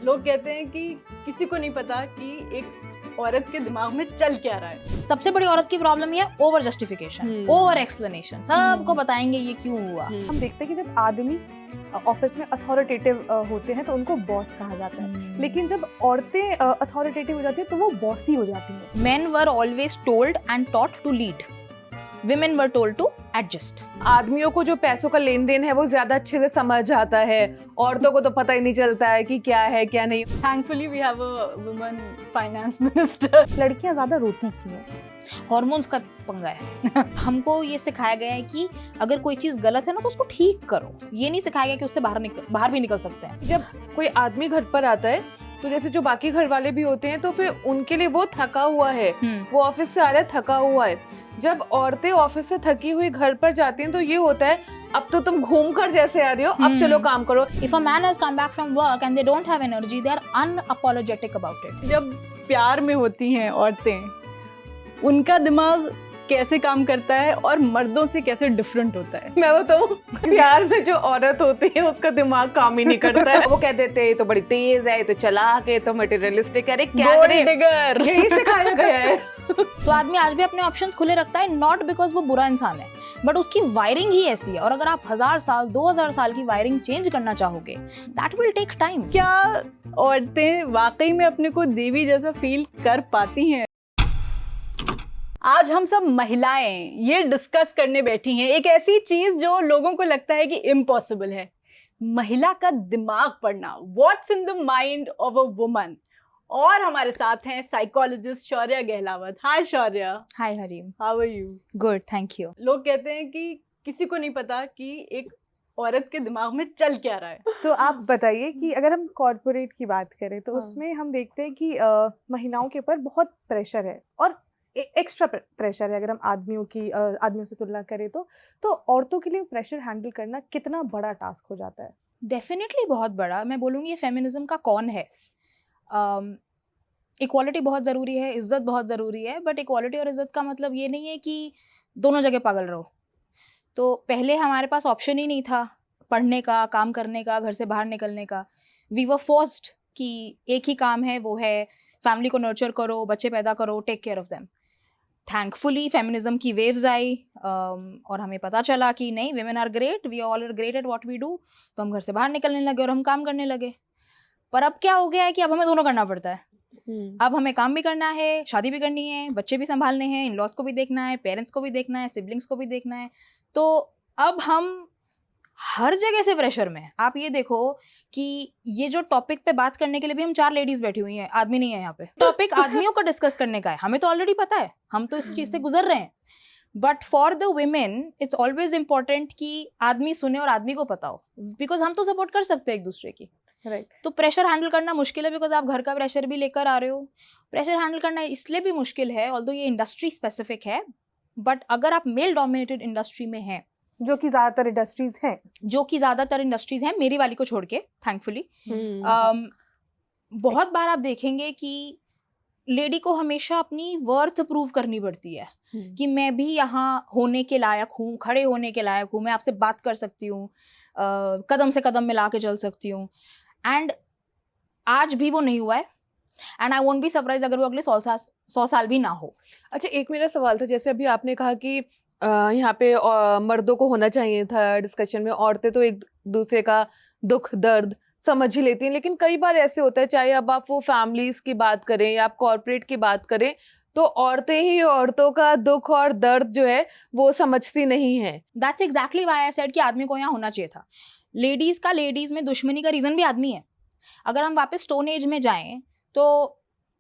लोग कहते हैं कि किसी को नहीं पता कि एक औरत के दिमाग में चल क्या रहा है। सबसे बड़ी औरत की प्रॉब्लम ये ओवर जस्टिफिकेशन, ओवर एक्सप्लेनेशन। सबको बताएंगे ये क्यों हुआ। हम देखते हैं कि जब आदमी ऑफिस में अथॉरिटेटिव होते हैं तो उनको बॉस कहा जाता है, लेकिन जब औरतें अथॉरिटेटिव हो जाती हैं तो वो बॉसी हो जाती हैं। Men were always told and taught to lead. Women were told to adjust. आदमियों को जो पैसों का लेन देन है वो ज्यादा अच्छे से समझ आता है, औरतों को तो पता ही नहीं चलता है कि क्या है क्या नहीं। Thankfully we have a woman finance minister. लड़कियां ज्यादा रोती क्यों हैं? हॉर्मोन्स का पंगा है। हमको ये सिखाया गया है कि अगर कोई चीज गलत है ना तो उसको ठीक करो। ये नहीं सिखाया गया कि उससे बाहर भी निकल सकते हैं। जब कोई आदमी घर पर आता है तो जैसे जो बाकी घर वाले भी होते हैं तो फिर उनके लिए वो थका हुआ है, वो ऑफिस से आ रहा है थका हुआ है। जब औरतें ऑफिस से थकी हुई घर पर जाती हैं तो ये होता है अब तो तुम घूम कर जैसे आ रही हो, अब चलो काम करो। If a man has come back from work and they don't have energy, they are unapologetic about it. जब प्यार में होती हैं औरतें, उनका दिमाग कैसे काम करता है और मर्दों से कैसे डिफरेंट होता है। मैं बताऊं, प्यार में जो औरत होती है उसका दिमाग काम ही नहीं करता है। वो कह देते हैं तो बड़ी तेज है, तो चालाक है, तो मटेरियलिस्टिक है। अरे क्या करे, यही सिखाया गया है। तो आदमी आज भी अपने ऑप्शंस खुले रखता है, नॉट बिकॉज वो बुरा इंसान है, बट उसकी वायरिंग ही ऐसी है। और अगर आप 1000 साल 2000 साल की वायरिंग चेंज करना चाहोगे, दैट विल टेक टाइम। क्या औरतें वाकई में अपने को देवी जैसा फील कर पाती हैं? आज हम सब महिलाएं ये डिस्कस करने बैठी हैं एक ऐसी चीज जो लोगों को लगता है कि इम्पॉसिबल है, महिला का दिमाग पढ़ना। What's in the mind of a woman. और हमारे साथ हैं psychologist Shaurya Gahlawat. Hi Shaurya. Hi Hareem. How are you? Good, thank you. लोग कहते हैं कि किसी को नहीं पता कि एक औरत के दिमाग में चल क्या रहा है। तो आप बताइए कि अगर हम कॉर्पोरेट की बात करें तो उसमें हम देखते हैं कि महिलाओं के ऊपर बहुत प्रेशर है और एक्स्ट्रा प्रेशर है। अगर हम आदमियों से तुलना करें तो औरतों के लिए प्रेशर हैंडल करना कितना बड़ा टास्क हो जाता है? डेफिनेटली बहुत बड़ा। मैं बोलूँगी ये फेमिनिज्म का कौन है। इक्वालिटी बहुत ज़रूरी है, इज़्ज़त बहुत ज़रूरी है, बट इक्वालिटी और इज़्ज़त का मतलब ये नहीं है कि दोनों जगह पागल रहो। तो पहले हमारे पास ऑप्शन ही नहीं था पढ़ने का, काम करने का, घर से बाहर निकलने का। वी वर फोर्स्ड कि एक ही काम है, वो है फैमिली को नर्चर करो, बच्चे पैदा करो, take care of them. Thankfully feminism की वेव्स आई और हमें पता चला कि नहीं, women are great, we all are great at what we do. तो हम घर से बाहर निकलने लगे और हम काम करने लगे। पर अब क्या हो गया है कि अब हमें दोनों करना पड़ता है। अब हमें काम भी करना है, शादी भी करनी है, बच्चे भी संभालने हैं, इन लॉज को भी देखना है, पेरेंट्स को भी देखना है, सिबलिंग्स को भी देखना है। तो अब हम हर जगह से प्रेशर में। आप ये देखो कि ये जो टॉपिक पे बात करने के लिए भी हम 4 लेडीज बैठी हुई हैं, आदमी नहीं है यहाँ पे। टॉपिक आदमियों को डिस्कस करने का है, हमें तो ऑलरेडी पता है, हम तो इस चीज से गुजर रहे हैं। But for the women it's always important कि आदमी सुने और आदमी को पता हो, बिकॉज हम तो सपोर्ट कर सकते हैं एक दूसरे की। राइट। तो प्रेशर हैंडल करना मुश्किल है बिकॉज आप घर का प्रेशर भी लेकर आ रहे हो। प्रेशर हैंडल करना इसलिए भी मुश्किल है, ऑल्दो ये इंडस्ट्री स्पेसिफिक है, बट अगर आप मेल डोमिनेटेड इंडस्ट्री में हैं, जो कि ज़्यादातर इंडस्ट्रीज हैं, मेरी वाली को छोड़ के थैंकफुली, बहुत बार आप देखेंगे कि लेडी को हमेशा अपनी वर्थ प्रूव करनी पड़ती है कि मैं भी यहाँ होने के लायक हूँ, खड़े होने के लायक हूँ, मैं आपसे बात कर सकती हूँ, कदम से कदम मिला के चल सकती हूँ। एंड आज भी वो नहीं हुआ है, and I won't be surprise अगर वो अगले 100 साल भी ना हो। अच्छा, एक मेरा सवाल था, जैसे अभी आपने कहा कि यहाँ पे मर्दों को होना चाहिए था डिस्कशन में, औरतें तो एक दूसरे का दुख दर्द समझ ही लेती हैं, लेकिन कई बार ऐसे होता है, चाहे अब आप वो फैमिलीज की बात करें या आप कॉर्पोरेट की बात करें, तो औरतें ही औरतों का दुख और दर्द जो है वो समझती नहीं है। That's exactly why I said कि आदमी को यहाँ होना चाहिए था। लेडीज में दुश्मनी का रीजन भी आदमी है। अगर हम वापस स्टोन एज में जाएं तो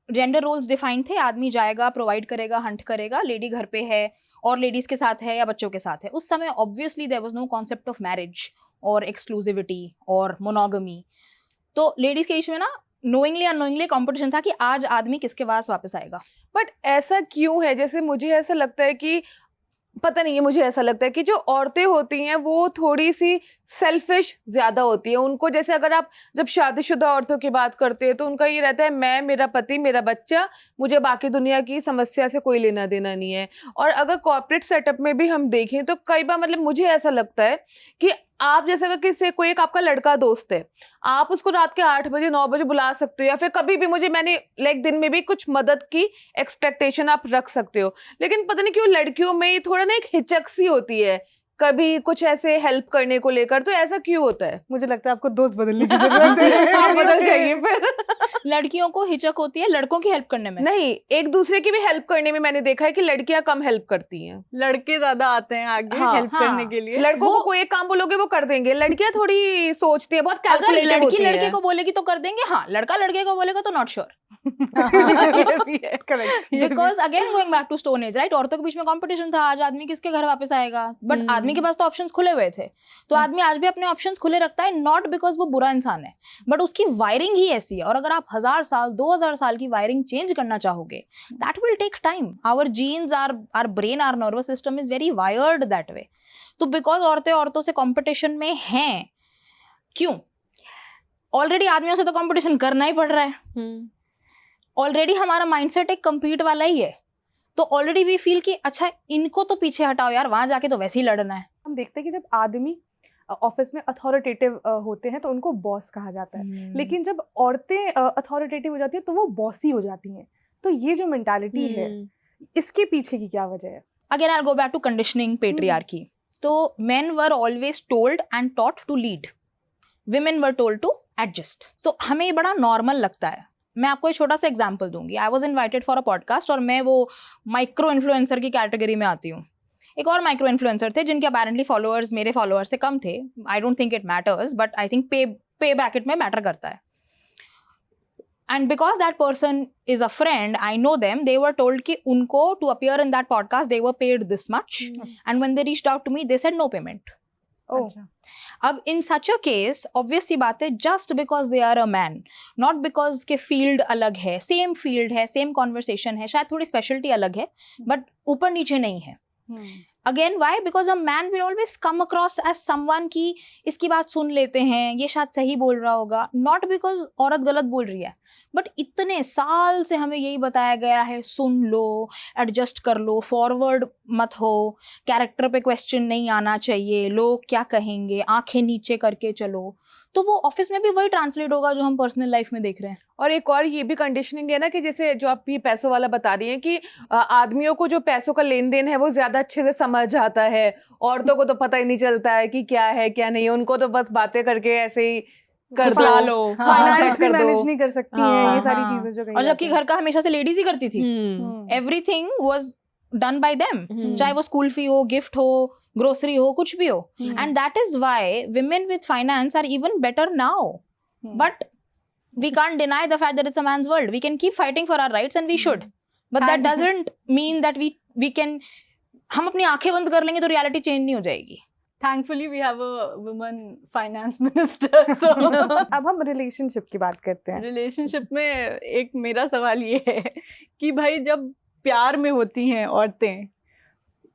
जेंडर रोल्स डिफाइंड थे, आदमी जाएगा, प्रोवाइड करेगा, हंट करेगा, लेडी घर पे है और लेडीज के साथ है या बच्चों के साथ है। उस समय obviously there was no concept of marriage और एक्सक्लूसिविटी और मोनोगमी। तो लेडीज के बीच में ना नोइंगली अननोइंगली कंपटीशन था कि आज आदमी किसके पास वापस आएगा। बट ऐसा क्यों है? जैसे मुझे ऐसा लगता है कि पता नहीं है, मुझे ऐसा लगता है कि जो औरतें होती हैं वो थोड़ी सी सेल्फिश ज्यादा होती है उनको। जैसे अगर आप जब शादीशुदा औरतों की बात करते हैं तो उनका ये रहता है मैं, मेरा पति, मेरा बच्चा, मुझे बाकी दुनिया की समस्या से कोई लेना देना नहीं है। और अगर कॉर्पोरेट सेटअप में भी हम देखें तो कई बार मतलब मुझे ऐसा लगता है कि आप जैसे अगर किसी कोई एक आपका लड़का दोस्त है, आप उसको रात के 8 बजे 9 बजे बुला सकते हो, या फिर कभी भी मैंने लाइक दिन में भी कुछ मदद की एक्सपेक्टेशन आप रख सकते हो। लेकिन पता नहीं क्यों लड़कियों में थोड़ा ना एक हिचक सी होती है कभी कुछ ऐसे हेल्प करने को लेकर, तो ऐसा क्यों होता है? मुझे लगता है आपको दोस्त बदलने की जरूरत है। आप बदल जाइए फिर। लड़कियों को हिचक होती है लड़कों की हेल्प करने में। नहीं, एक दूसरे की भी हेल्प करने में मैंने देखा है कि लड़कियां कम हेल्प करती हैं। लड़के ज्यादा आते हैं आगे हाँ, हेल्प हाँ। करने के लिए। लड़कों को कोई एक काम बोलोगे वो कर देंगे, लड़कियां थोड़ी सोचती है, बहुत अगर कैलकुलेटिव होती लड़की लड़के है। को बोलेगी तो कर देंगे, हाँ लड़का लड़के को बोलेगा तो नॉट श्योर। ये भी है, correct, ये भी। Because again going back to stone age, right, औरतों के बीच में कंपटीशन था, आज आदमी किसके घर वापस आएगा, बट आदमी के पास तो ऑप्शंस खुले हुए थे, तो आदमी आज भी अपने ऑप्शंस खुले रखता है, नॉट बिकॉज वो बुरा इंसान है, बट उसकी वायरिंग ही ऐसी है। और अगर आप 1000 साल 2000 साल की वायरिंग चेंज करना चाहोगे, that will take time. Our genes, our brain, our nervous system is very wired that way. तो बिकॉज औरतें औरतों से कॉम्पिटिशन में हैं, क्यों? ऑलरेडी आदमियों से तो कॉम्पिटिशन करना ही पड़ रहा है, ऑलरेडी हमारा माइंडसेट एक compete वाला ही है, तो ऑलरेडी वी फील कि अच्छा इनको तो पीछे हटाओ यार, वहां जाके तो वैसे ही लड़ना है। हम देखते हैं कि जब आदमी ऑफिस में अथॉरिटेटिव होते हैं तो उनको बॉस कहा जाता है, लेकिन जब औरतें अथॉरिटेटिव हो जाती हैं तो वो बॉसी हो जाती हैं। तो ये जो मेंटालिटी है, इसके पीछे की क्या वजह है? Again I go back to conditioning, patriarchy. तो men were always told and taught to lead, women were told to adjust. तो हमें ये बड़ा नॉर्मल लगता है। मैं आपको एक छोटा सा एग्जाम्पल दूंगी। I was invited for a podcast, और मैं वो माइक्रो इन्फ्लुएंसर की कैटेगरी में आती हूँ। एक और माइक्रो इन्फ्लुएंसर थे जिनके अपेरेंटली फॉलोअर्स मेरे फॉलोअर्स से कम थे। I don't think it matters, but I think pay packet में मैटर करता है। And because that person is a friend, I know them, they were told कि उनको to appear in that podcast they were paid this much, and when they reached out to me they said no payment. अब in such a case obvious सी बात है, just because they are a man, not because के field अलग है, same field है, same conversation है, शायद थोड़ी स्पेशलिटी अलग है, बट ऊपर नीचे नहीं है। Again why? Because a man will always come across as someone की इसकी बात सुन लेते हैं, ये शायद सही बोल रहा होगा, नॉट बिकॉज औरत गलत बोल रही है, बट इतने साल से हमें यही बताया गया है, सुन लो, एडजस्ट कर लो, फॉरवर्ड मत हो, कैरेक्टर पे क्वेश्चन नहीं आना चाहिए, लोग क्या कहेंगे, आंखें नीचे करके चलो। तो वो ऑफिस में भी वही ट्रांसलेट होगा जो हम पर्सनल लाइफ में देख रहे हैं। और एक और ये भी कंडीशनिंग है ना कि जैसे जो आप ये पैसों वाला बता रही हैं कि आदमियों को जो पैसों का लेन देन है वो ज्यादा अच्छे से समझ आता है, औरतों को तो पता ही नहीं चलता है कि क्या है क्या नहीं है, उनको तो बस बातें करके ऐसे ही कर घुसा दो, लो। हाँ, फाइनेंस set भी कर दो। मैनेज नहीं कर सकती हैं, हाँ, ये सारी हाँ। चीजें जो कही और जबकि जाती हैं। घर का हमेशा से लेडीज ही करती थी, everything was done by them, चाहे वो स्कूल फी हो, गिफ्ट हो, ग्रोसरी हो, कुछ भी हो। And that is why women with finance are even better now, but we can't deny the fact that it's a man's world. We can keep fighting for our rights and we should, but that doesn't mean that we can, हम अपनी आंखें बंद कर लेंगे तो reality change नहीं हो जाएगी। Thankfully we have a woman finance minister, so अब हम रिलेशनशिप की बात करते हैं। रिलेशनशिप में एक मेरा सवाल ये है कि भाई जब प्यार में होती हैं औरतें,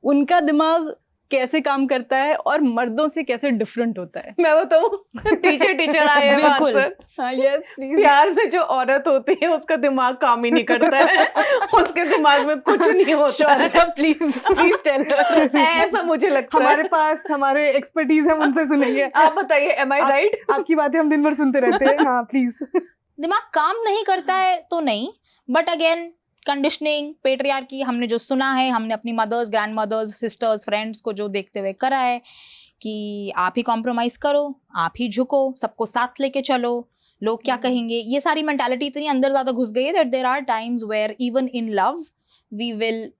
उनका दिमाग कैसे काम करता है और मर्दों से कैसे डिफरेंट होता है? मैं बताऊं, टीचर आए हैं बिल्कुल। आंसर। हाँ, yes, please. प्यार में जो औरत होती है उसका दिमाग काम ही नहीं करता है, उसके दिमाग में कुछ नहीं होता है। Please tell her. ऐसा मुझे लगता है। हमारे पास हमारे एक्सपर्टीज हम उनसे सुनेंगे। आप बताइए, एम आई राइट? आपकी बातें हम दिन भर सुनते रहते हैं। हाँ प्लीज। दिमाग काम नहीं करता है तो नहीं, बट अगेन कंडीशनिंग, पेट्रियार्की, हमने जो सुना है, हमने अपनी mothers, grandmothers, sisters, friends को जो देखते हुए करा है कि आप ही कॉम्प्रोमाइज करो, आप ही झुको, सबको साथ लेके चलो, लोग क्या कहेंगे, ये सारी मेंटालिटी इतनी अंदर ज़्यादा घुस गई है that there are times where even in love we will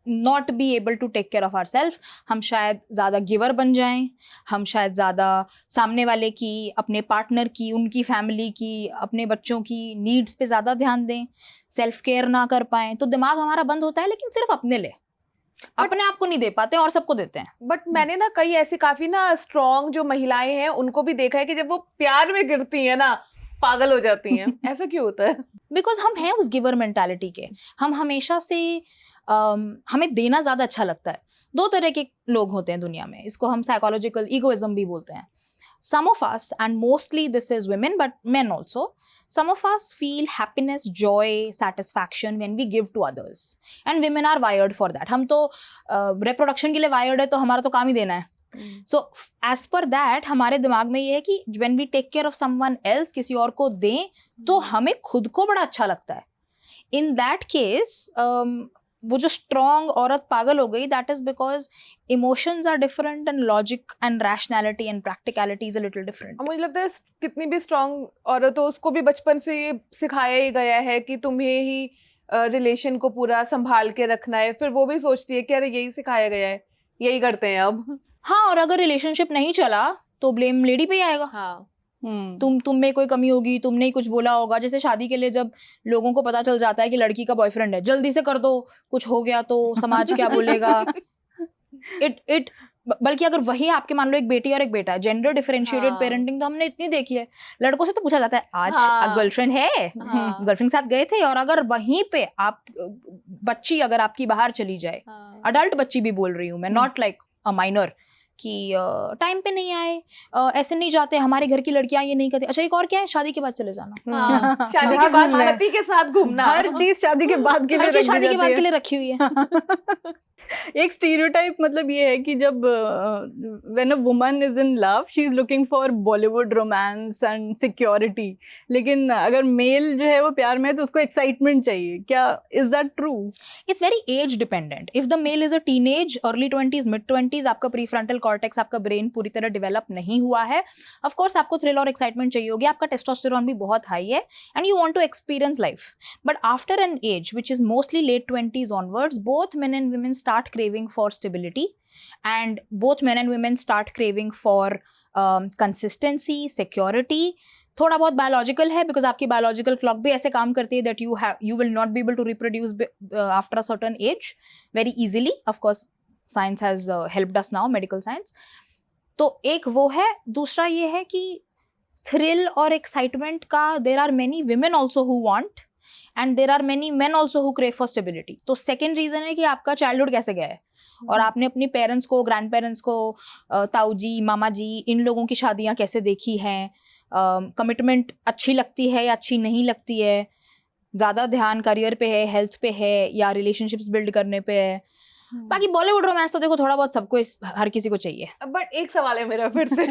not be able to take care of our self. हम शायद ज़्यादा गिवर बन जाएं, हम शायद ज़्यादा सामने वाले की, अपने पार्टनर की, उनकी फैमिली की, अपने बच्चों की नीड्स पे ज़्यादा ध्यान दें, सेल्फ केयर ना कर पाएं, तो दिमाग हमारा बंद होता है, लेकिन सिर्फ अपने लिए, अपने आप को नहीं दे पाते और सबको देते हैं। बट मैंने ना कई ऐसी काफी ना स्ट्रॉन्ग जो महिलाएं हैं उनको भी देखा है कि जब वो प्यार में गिरती हैं ना, पागल हो जाती हैं। ऐसा क्यों होता है? बिकॉज हम हैं उस गिवर मेंटालिटी के, हम हमेशा से हमें देना ज़्यादा अच्छा लगता है। दो तरह के लोग होते हैं दुनिया में, इसको हम साइकोलॉजिकल ईगोइज्म भी बोलते हैं। some of us, and mostly this is women but men also, some of us feel happiness, joy, satisfaction when we give to others, and women are wired for that. हम तो reproduction के लिए wired है, तो हमारा तो काम ही देना है. So as per that हमारे दिमाग में ये है कि when we take care of someone else, किसी और को दें, तो हमें खुद को बड़ा अच्छा लगता है. In that case वो जो स्ट्रॉन्ग औरत पागल हो गई, that is because emotions are different and logic and rationality and practicality is a little different. मुझे लगता है कितनी भी स्ट्रांग औरत हो, उसको भी बचपन से ये सिखाया ही गया है कि तुम्हें ही रिलेशन को पूरा संभाल के रखना है. फिर वो भी सोचती है कि अरे यही सिखाया गया है, यही करते हैं अब. हाँ, और अगर रिलेशनशिप नहीं चला तो ब्लेम लेडी पे ही आएगा. हाँ, तुम में कोई कमी होगी, तुमने ही कुछ बोला होगा. जैसे शादी के लिए जब लोगों को पता चल जाता है कि लड़की का बॉयफ्रेंड है, जल्दी से कर दो, कुछ हो गया तो समाज क्या बोलेगा. बल्कि अगर वही आपके मान लो एक बेटी और एक बेटा है, जेंडर डिफरेंशिएटेड पेरेंटिंग तो हमने इतनी देखी है. लड़कों से तो पूछा जाता है आज गर्लफ्रेंड है, गर्लफ्रेंड के साथ गए थे. और अगर वहीं पे आप बच्ची अगर आपकी बाहर चली जाए, अडल्ट बच्ची भी बोल रही हूँ मैं, नॉट लाइक अ माइनर, कि टाइम पे नहीं आए, ऐसे नहीं जाते, हमारे घर की लड़कियां ये नहीं करती. अच्छा, एक और क्या है, शादी के बाद चले जाना. शादी के बाद पति के साथ घूमना, हर चीज शादी के बाद के लिए हर चीज शादी के बाद के लिए रखी हुई है. एक स्टीरियोटाइप मतलब ये है कि जब when a woman is in love, she is looking for Bollywood romance and security. लेकिन अगर मेल जो है वो प्यार में है तो उसको एक्साइटमेंट चाहिए. क्या is that true? It's very age dependent. If the male is a teenage, early 20s, mid 20s, आपका प्रीफ्रंटल कॉर्टेक्स, आपका ब्रेन पूरी तरह डेवलप नहीं हुआ है, ऑफ कोर्स आपको थ्रिल और एक्साइटमेंट चाहिए होगी. आपका टेस्टोस्टेरोन भी बहुत हाई है and you want to experience life. But after an age which is mostly late 20s onwards, both men and women start craving for stability, and both men and women start craving for consistency, security. थोड़ा बहुत biological है, because आपकी biological clock भी ऐसे काम करती है that you will not be able to reproduce after a certain age very easily. Of course science has helped us now, medical science. तो एक वो है. दूसरा ये है कि थ्रिल और एक्साइटमेंट का there are many women also who want, and there are many men also who crave for stability. तो सेकेंड रीजन है कि आपका चाइल्डहुड कैसे गया है, और आपने अपनी पेरेंट्स को, ग्रैंड पेरेंट्स को, ताऊ जी, मामा जी, इन लोगों की शादियां कैसे देखी हैं, कमिटमेंट अच्छी लगती है या अच्छी नहीं लगती है, ज़्यादा ध्यान करियर पे है, हेल्थ पे है, या रिलेशनशिप्स बिल्ड करने पे है. बाकी बॉलीवुड रोमांस तो देखो थोड़ा बहुत सबको, हर किसी को चाहिए. बट एक सवाल है मेरा फिर से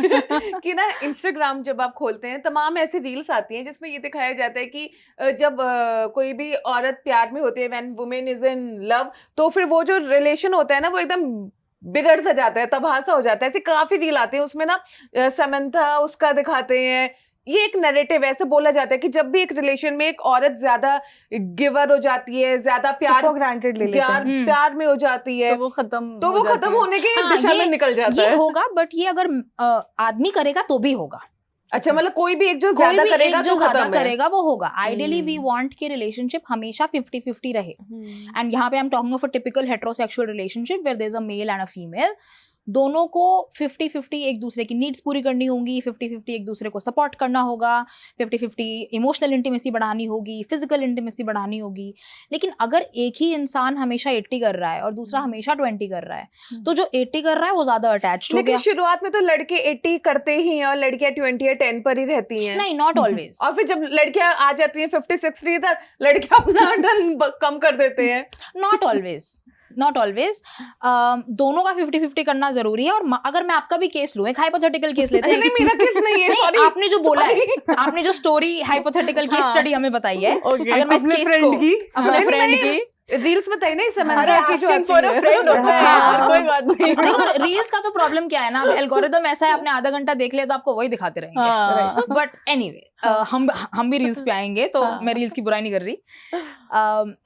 कि ना, इंस्टाग्राम जब आप खोलते हैं, तमाम ऐसी रील्स आती हैं जिसमें ये दिखाया जाता है कि जब कोई भी औरत प्यार में होती है, when women is in love, तो फिर वो जो रिलेशन होता है ना, वो एकदम बिगड़ सा जाता है, तबाह सा हो जाता है. ऐसी काफी रील आती है, उसमें ना समंथा उसका दिखाते हैं. ये एक नैरेटिव ऐसे बोला जाता है कि जब भी एक रिलेशन में एक औरत ज्यादा गिवर हो जाती है, ज्यादा प्यार फॉर ग्रांटेड ले लेते हैं, प्यार में हो जाती है, तो वो खत्म होने की दिशा में निकल जाता ये है. होगा, बट ये अगर आदमी करेगा तो भी होगा. अच्छा, मतलब कोई भी एक जो ज्यादा करेगा जो तो ज्यादा खत्म है. करेगा वो होगा. आइडियली वी वांट कि रिलेशनशिप हमेशा 50-50 रहे. एंड यहाँ पे I am talking of a typical heterosexual relationship where there is a male and a female. दोनों को 50-50 एक दूसरे की नीड्स पूरी करनी होंगी, 50-50 एक दूसरे को सपोर्ट करना होगा, 50-50 इमोशनल इंटीमेसी बढ़ानी होगी, फिजिकल इंटीमेसी बढ़ानी होगी. लेकिन अगर एक ही इंसान हमेशा 80 कर रहा है और दूसरा हमेशा 20 कर रहा है, तो जो 80 कर रहा है वो ज्यादा अटैच्ड हो लेकिन गया. शुरुआत में तो लड़के 80 करते ही हैं और लड़कियां 20 या 10 पर ही रहती हैं. नहीं, नॉट ऑलवेज. और फिर जब लड़कियां आ जाती हैं 50-60 तक, लड़कियां अपना टर्न कम कर देते हैं. Not always. दोनों का 50-50 करना जरूरी है. और अगर मैं आपका भी केस लूं, एक हाइपोथेटिकल केस लेते हैं. नहीं, मेरा केस नहीं है. नहीं, sorry. आपने जो बोला है, आपने जो स्टोरी हाइपोथेटिकल केस स्टडी हमें बताई है, अगर मैं इस केस को अपने फ्रेंड की रील्स बताई नहीं, समंथा की जो फॉर अ फ्रेंड होता है यार, कोई बात नहीं. देखो, रील्स का तो प्रॉब्लम क्या है ना, एल्गोरिदम ऐसा है, आपने आधा घंटा देख लिया तो आपको वही दिखाते रहेंगे. बट एनीवे, हम भी रील्स पे आएंगे, तो मैं रील्स की बुराई नहीं कर रही.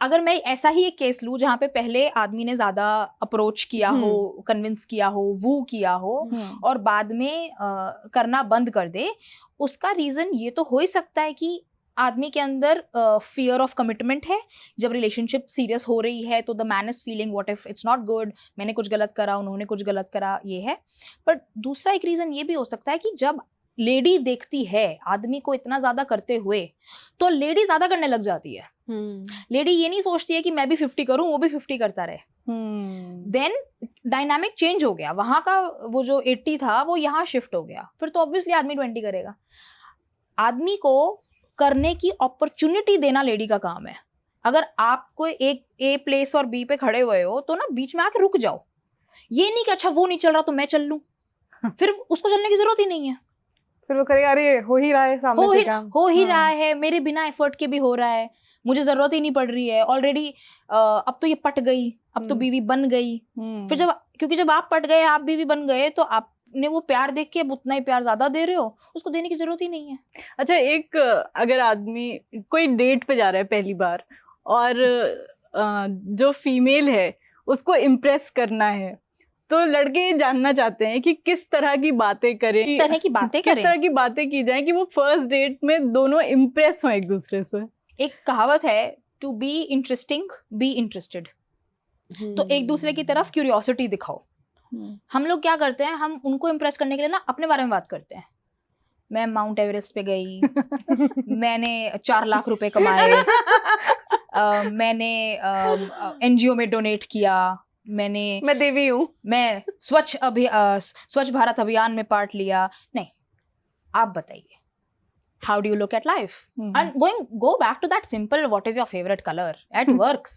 अगर मैं ऐसा ही एक केस लूं जहाँ पे पहले आदमी ने ज्यादा अप्रोच किया हो, कन्विंस किया हो, वू किया हो, और बाद में करना बंद कर दे, उसका रीजन ये तो हो ही सकता है कि आदमी के अंदर फियर ऑफ कमिटमेंट है. जब रिलेशनशिप सीरियस हो रही है तो the man is feeling what if it's not good, मैंने कुछ गलत करा, उन्होंने कुछ गलत करा, ये है. बट दूसरा एक रीजन ये भी हो सकता है कि जब लेडी देखती है आदमी को इतना ज्यादा करते हुए, तो लेडी ज्यादा करने लग जाती है. लेडी ये नहीं सोचती है कि मैं भी 50 करूं, वो भी 50 करता रहे. देन डायनामिक चेंज हो गया, वहाँ का वो जो 80 था वो यहाँ शिफ्ट हो गया, फिर तो ऑब्वियसली आदमी 20 करेगा। आदमी को करने की अपॉर्चुनिटी देना लेडी का काम है। अगर आप कोई एक ए प्लेस और बी पे खड़े हुए हो तो ना बीच में आके रुक जाओ, ये नहीं कि अच्छा वो नहीं चल रहा तो मैं चल लूं, फिर उसको चलने की जरूरत ही नहीं है। फिर वो करेगा अरे हो ही रहा है सामने से काम, हो ही हाँ। रहा है, मेरे बिना एफर्ट के भी हो रहा है, मुझे जरूरत ही नहीं पड़ रही है ऑलरेडी, अब तो ये पट गई, अब तो बीवी बन गई। फिर क्योंकि जब आप पट गए, आप बीवी बन गए, तो आपने वो प्यार देख के अब उतना ही प्यार ज्यादा दे रहे हो, उसको देने की जरूरत ही नहीं है। अच्छा, एक अगर आदमी कोई डेट पे जा रहा है पहली बार और जो फीमेल है उसको इम्प्रेस करना है, तो लड़के ये जानना चाहते हैं कि किस तरह की बातें करें, किस तरह की बातें किस करें, तरह की बातें की जाएं कि वो फर्स्ट डेट में दोनों इम्प्रेस हों एक दूसरे से। एक कहावत है, to be interesting be interested. तो एक दूसरे की तरफ क्यूरियोसिटी दिखाओ। हम लोग क्या करते हैं, हम उनको इम्प्रेस करने के लिए ना अपने बारे में बात करते हैं। मैं माउंट एवरेस्ट पे गई, मैंने 4 लाख रुपए कमाए, मैंने एनजीओ में डोनेट किया, मैं देवी हूँ, मैं स्वच्छ भारत अभियान में पार्ट लिया। नहीं, आप बताइए, how do you look at life? And go back to that simple, what is your favorite color at works?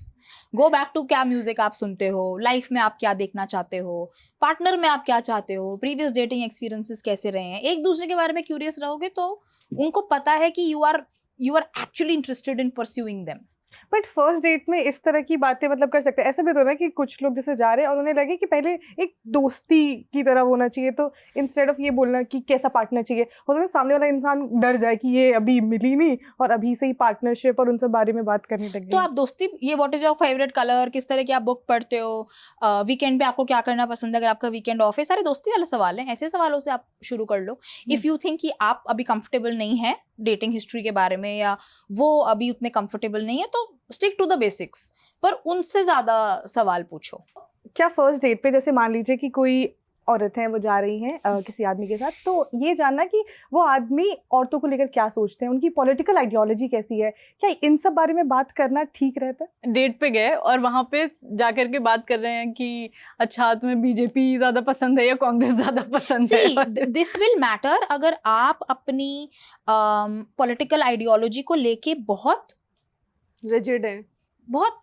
Go back to क्या म्यूजिक आप सुनते हो, लाइफ में आप क्या देखना चाहते हो, पार्टनर में आप क्या चाहते हो, प्रीवियस डेटिंग एक्सपीरियंसेस कैसे रहे हैं। एक दूसरे के बारे में क्यूरियस रहोगे तो उनको पता है कि you are actually interested in pursuing them. But first date में इस तरह की बातें मतलब कर सकते हैं। ऐसा भी तो ना कि कुछ लोग जैसे जा रहे हैं और उन्हें लगे कि पहले एक दोस्ती की तरह होना चाहिए, तो इंस्टेड ऑफ ये बोलना कि कैसा पार्टनर चाहिए, हो सकता है सामने वाला इंसान डर जाए कि ये अभी मिली नहीं और अभी से ही पार्टनरशिप और उन सब बारे में बात करने लग तो गए। आप दोस्ती, ये what is your favourite colour, किस तरह की आप बुक पढ़ते हो, वीकेंड पे आपको क्या करना पसंद है, अगर आपका वीकेंड ऑफ है, सारे दोस्ती वाले सवाल हैं। ऐसे सवालों से आप शुरू कर लो। इफ यू थिंक कि आप अभी कंफर्टेबल नहीं है डेटिंग हिस्ट्री के बारे में, या वो अभी उतने कंफर्टेबल नहीं है, तो स्टिक टू द बेसिक्स, पर उनसे ज्यादा सवाल पूछो। क्या फर्स्ट डेट पे जैसे मान लीजिए कि कोई औरत है, वो जा रही हैं किसी आदमी के साथ, तो ये जानना कि वो आदमी औरतों को लेकर क्या सोचते हैं, उनकी पॉलिटिकल आइडियोलॉजी कैसी है, क्या इन सब बारे में बात करना ठीक रहता है? डेट पे गए और वहां पे जाकर के बात कर रहे हैं कि अच्छा तुम्हें बीजेपी ज्यादा पसंद है या कांग्रेस ज्यादा पसंद है। This will matter. अगर आप अपनी पॉलिटिकल आइडियोलॉजी को लेके बहुत रिजिड है, बहुत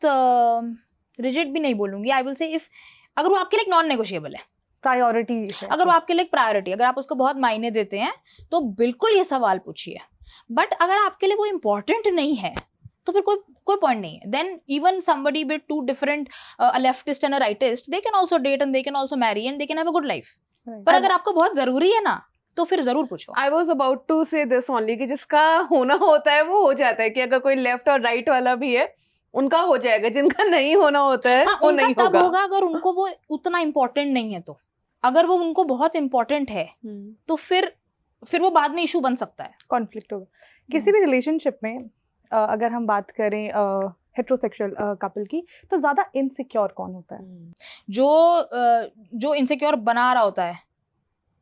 रिजिड भी नहीं बोलूंगी, आई विल से इफ अगर वो आपके लिए नॉन नेगोशिएबल है, प्रायोरिटी है, अगर वो आपके लिए प्रायोरिटी, अगर आप उसको बहुत मायने देते हैं, तो बिल्कुल ये सवाल पूछिए। बट अगर आपके लिए वो इम्पोर्टेंट नहीं है तो फिर कोई पॉइंट नहीं है। Then even somebody with two different a leftist and a rightist, they can also date and they can also marry and they can have a good life. पर अगर आपको बहुत जरूरी है ना, तो फिर जरूर पूछो। आई वॉज अबाउट टू से दिस ओनली कि जिसका होना होता है वो हो जाता है, कि अगर कोई लेफ्ट और राइट वाला भी है उनका हो जाएगा, जिनका नहीं होना होता है हाँ, वो उनका नहीं तब होगा। होगा अगर उनको वो उतना इम्पोर्टेंट नहीं है। तो अगर वो उनको बहुत इम्पोर्टेंट है तो फिर वो बाद में इशू बन सकता है, कॉन्फ्लिक्ट होगा। किसी भी रिलेशनशिप में अगर हम बात करें हेट्रोसेक्सुअल कपल की, तो ज़्यादा इनसिक्योर कौन होता है? जो इनसिक्योर बना रहा होता है,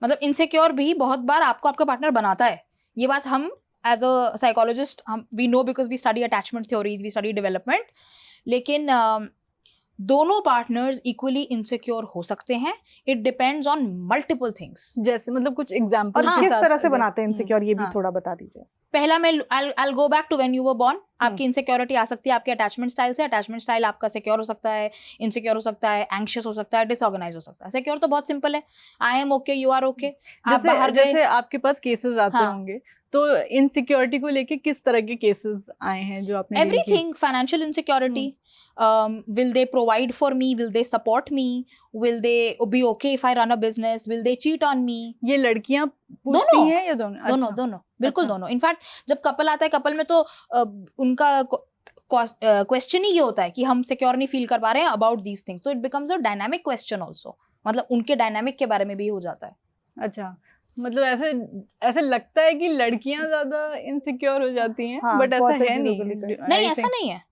मतलब इनसिक्योर भी बहुत बार आपको आपका पार्टनर बनाता है। ये बात हम as a psychologist we know, because we study attachment theories, we study development. लेकिन दोनों पार्टनर्स इक्वली इनसिक्योर हो सकते हैं। It depends on multiple things. जैसे मतलब कुछ एग्जांपल और किस तरह से बनाते हैं इनसिक्योर, ये भी थोड़ा बता दीजिए। पहला मैं I'll go back to when you were born। आपकी इनसिक्योरिटी आ सकती है आपके अटैचमेंट स्टाइल से। अटैचमेंट स्टाइल आपका सिक्योर हो सकता है, इनसिक्योर हो सकता है, एंग्शियस हो सकता है, डिसऑर्गेनाइज हो सकता है। सिक्योर तो बहुत सिंपल है, I am okay, you are okay. आप बाहर गए, जैसे आपके पास केसेस आते हाँ। होंगे, तो इनसिक्योरिटी को लेके किस तरह के केसेस आए हैं जो आपने? everything, financial insecurity, will they provide for me, will they support me, will they be okay if I run a business, will they cheat on me? ये लड़कियां पूछती दोनों। हैं या दोनों? दोनों बिल्कुल अच्छा। दोनों। इनफैक्ट जब कपल आता है, कपल में तो उनका क्वेश्चन ही ये होता है कि हम सिक्योर नहीं फील कर पा रहे हैं अबाउट दीज थिंग्स, तो it becomes a dynamic question also. मतलब उनके डायनामिक के बारे में भी हो जाता है। अच्छा, मतलब ऐसे लगता है कि लड़कियां ज्यादा इनसिक्योर हो जाती हैं, हाँ, बट बहुत ऐसा सारी है चीजों को नहीं। लेकर। नहीं, ऐसा नहीं है।